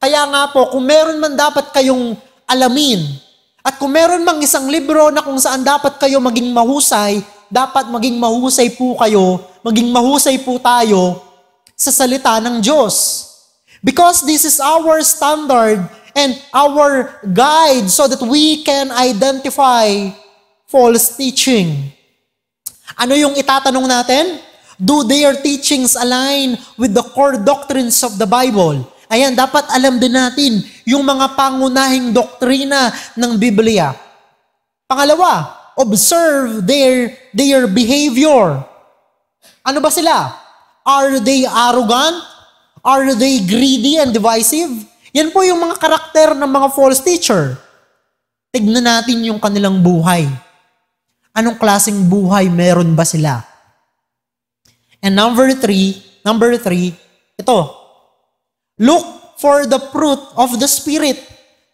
Kaya nga po, kung meron man dapat kayong alamin, at kung meron mang isang libro na kung saan dapat kayo maging mahusay, dapat maging mahusay po kayo, maging mahusay po tayo sa salita ng Diyos. Because this is our standard and our guide so that we can identify false teaching. Ano yung itatanong natin? Do their teachings align with the core doctrines of the Bible? Ayan, dapat alam din natin yung mga pangunahing doktrina ng Biblia. Pangalawa, observe their behavior. Ano ba sila? Are they arrogant? Are they greedy and divisive? Yan po yung mga karakter ng mga false teacher. Tignan natin yung kanilang buhay. Anong klaseng buhay meron ba sila? And number three, ito. Look for the fruit of the Spirit.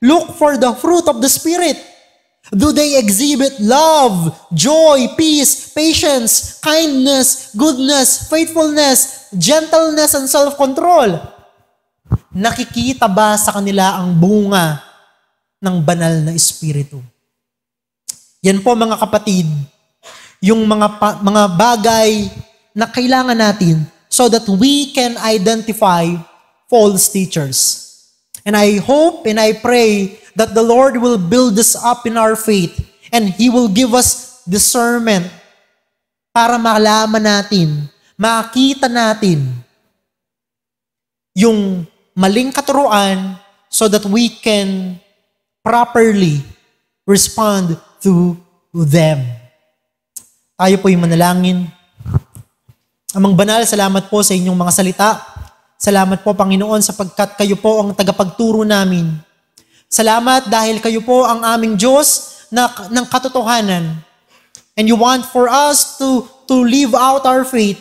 Look for the fruit of the Spirit. Do they exhibit love, joy, peace, patience, kindness, goodness, faithfulness, gentleness, and self-control? Nakikita ba sa kanila ang bunga ng banal na Espiritu? Yan po mga kapatid, yung mga bagay na kailangan natin so that we can identify false teachers. And I hope and I pray that the Lord will build us up in our faith and He will give us discernment para malaman natin, makita natin yung maling katuruan so that we can properly respond to them. Tayo po yung manalangin. Amang banal, salamat po sa inyong mga salita. Salamat po, Panginoon, sapagkat kayo po ang tagapagturo namin. Salamat dahil kayo po ang aming Diyos ng katotohanan. And you want for us to live out our faith,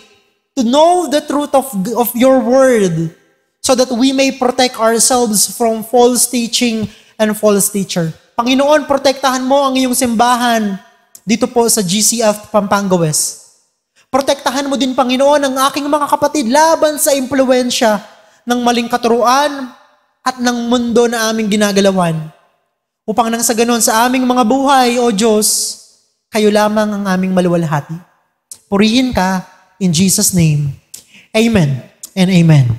to know the truth of your word, so that we may protect ourselves from false teaching and false teacher. Panginoon, protektahan mo ang iyong simbahan dito po sa GCF Pampanga West. Protektahan mo din, Panginoon, ang aking mga kapatid laban sa impluwensya ng maling katuruan at ng mundo na aming ginagalawan. Upang nang sa ganon sa aming mga buhay, O Diyos, kayo lamang ang aming maluwalhati. Purihin ka in Jesus' name. Amen and amen.